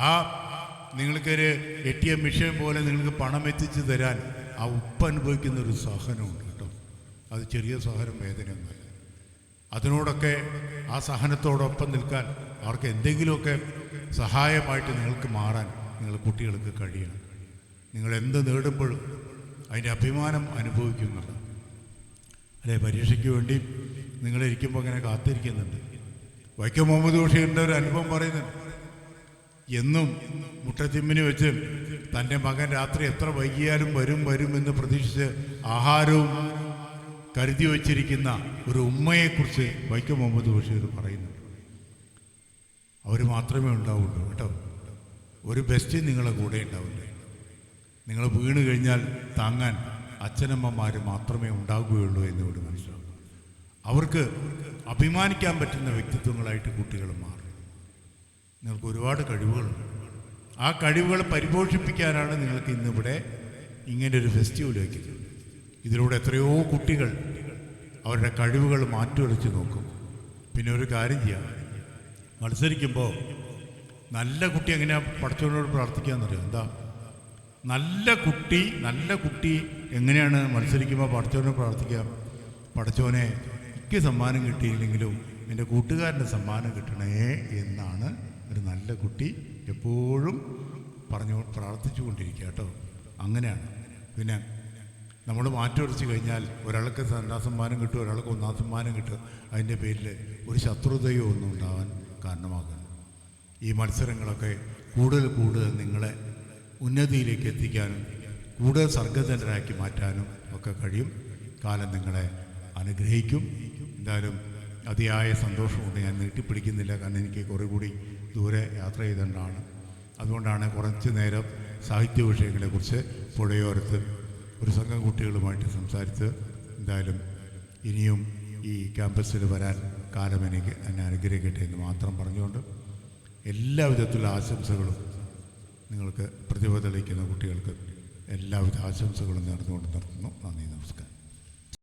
B: ആ നിങ്ങൾക്കൊരു ATM മെഷീൻ പോലെ നിങ്ങൾക്ക് പണം എത്തിച്ചു തരാൻ ആ ഉപ്പ അനുഭവിക്കുന്ന ഒരു സഹനമുണ്ട് കേട്ടോ. അത് ചെറിയ സഹനം, വേദനയൊന്നുമല്ല. അതിനോടൊക്കെ ആ സഹനത്തോടൊപ്പം നിൽക്കാൻ അവർക്ക് എന്തെങ്കിലുമൊക്കെ സഹായമായിട്ട് നിങ്ങൾക്ക് മാറാൻ നിങ്ങൾ കുട്ടികൾക്ക് കഴിയണം. നിങ്ങൾ എന്ത് നേടുമ്പോഴും അതിൻ്റെ അഭിമാനം അനുഭവിക്കുന്നുണ്ട്, അല്ലേ? പരീക്ഷയ്ക്ക് വേണ്ടി നിങ്ങളിരിക്കുമ്പോൾ അങ്ങനെ കാത്തിരിക്കുന്നുണ്ട്. വൈക്കം മുഹമ്മദ് ബഷീറിൻ്റെ ഒരു അനുഭവം പറയുന്നുണ്ട്. എന്നും മുട്ടച്ചിമ്മിനി വെച്ച് തൻ്റെ മകൻ രാത്രി എത്ര വൈകിയാലും വരുമെന്ന് പ്രതീക്ഷിച്ച് ആഹാരവും കരുതി വച്ചിരിക്കുന്ന ഒരു ഉമ്മയെക്കുറിച്ച് വൈക്കം മുഹമ്മദ് ബഷീർ പറയുന്നുണ്ട്. അവർ മാത്രമേ ഉണ്ടാവുള്ളൂ കേട്ടോ. ഒരു ബെസ്റ്റ് നിങ്ങളെ കൂടെ ഉണ്ടാവില്ല. നിങ്ങൾ വീണ് കഴിഞ്ഞാൽ താങ്ങാൻ അച്ഛനമ്മമാർ മാത്രമേ ഉണ്ടാകുകയുള്ളൂ എന്നിവിടെ മനസ്സിലാവും. അവർക്ക് അഭിമാനിക്കാൻ പറ്റുന്ന വ്യക്തിത്വങ്ങളായിട്ട് കുട്ടികൾ മാറും. നിങ്ങൾക്ക് ഒരുപാട് കഴിവുകളുണ്ട്. ആ കഴിവുകൾ പരിപോഷിപ്പിക്കാനാണ് നിങ്ങൾക്ക് ഇന്നിവിടെ ഇങ്ങനൊരു ഫെസ്റ്റിവൽ വയ്ക്കുന്നത്. ഇതിലൂടെ എത്രയോ കുട്ടികൾ അവരുടെ കഴിവുകൾ മാറ്റിവരച്ച് നോക്കും. പിന്നെ ഒരു കാര്യം ചെയ്യാം, മത്സരിക്കുമ്പോൾ നല്ല കുട്ടി എങ്ങനെയാണ് പഠിച്ചവനോട് പ്രാർത്ഥിക്കാമെന്നറിയാം. എന്താ നല്ല കുട്ടി എങ്ങനെയാണ് മത്സരിക്കുമ്പോൾ പഠിച്ചവനോട് പ്രാർത്ഥിക്കാം? പഠിച്ചവനെ എനിക്ക് സമ്മാനം കിട്ടിയില്ലെങ്കിലും എൻ്റെ കൂട്ടുകാരൻ്റെ സമ്മാനം കിട്ടണേ എന്നാണ് ഒരു നല്ല കുട്ടി എപ്പോഴും പ്രാർത്ഥിച്ചു കൊണ്ടിരിക്കുക കേട്ടോ. അങ്ങനെയാണ്. പിന്നെ നമ്മൾ മാറ്റിവരച്ച് കഴിഞ്ഞാൽ ഒരാൾക്ക് രണ്ടാം സമ്മാനം കിട്ടും, ഒരാൾക്ക് ഒന്നാം സമ്മാനം കിട്ടും. അതിൻ്റെ പേരിൽ ഒരു ശത്രുതയോ ഒന്നും ഉണ്ടാവാൻ കാരണമാകുന്നു. ഈ മത്സരങ്ങളൊക്കെ കൂടുതൽ നിങ്ങളെ ഉന്നതിയിലേക്ക് എത്തിക്കാനും കൂടുതൽ സർഗധനരാക്കി മാറ്റാനും ഒക്കെ കഴിയും. കാലം നിങ്ങളെ അനുഗ്രഹിക്കും. എന്തായാലും അതിയായ സന്തോഷമുണ്ട്. ഞാൻ നീട്ടിപ്പിടിക്കുന്നില്ല, കാരണം എനിക്ക് കുറേ കൂടി ദൂരെ യാത്ര ചെയ്തുകൊണ്ടാണ്. അതുകൊണ്ടാണ് കുറച്ച് നേരം സാഹിത്യ വിഷയങ്ങളെക്കുറിച്ച് പുഴയോരത്ത് ഒരു സംഘം കുട്ടികളുമായിട്ട് സംസാരിച്ച്. എന്തായാലും ഇനിയും ഈ ക്യാമ്പസിൽ വരാൻ കാലം എന്നെ അനുഗ്രഹിക്കട്ടെ എന്ന് മാത്രം പറഞ്ഞുകൊണ്ട് എല്ലാവിധത്തിലുള്ള ആശംസകളും നിങ്ങൾക്ക് പ്രതിഭ തെളിയിക്കുന്ന കുട്ടികൾക്ക് എല്ലാവിധ ആശംസകളും നേർന്നുകൊണ്ട് നിർത്തുന്നു. നന്ദി, നമസ്കാരം.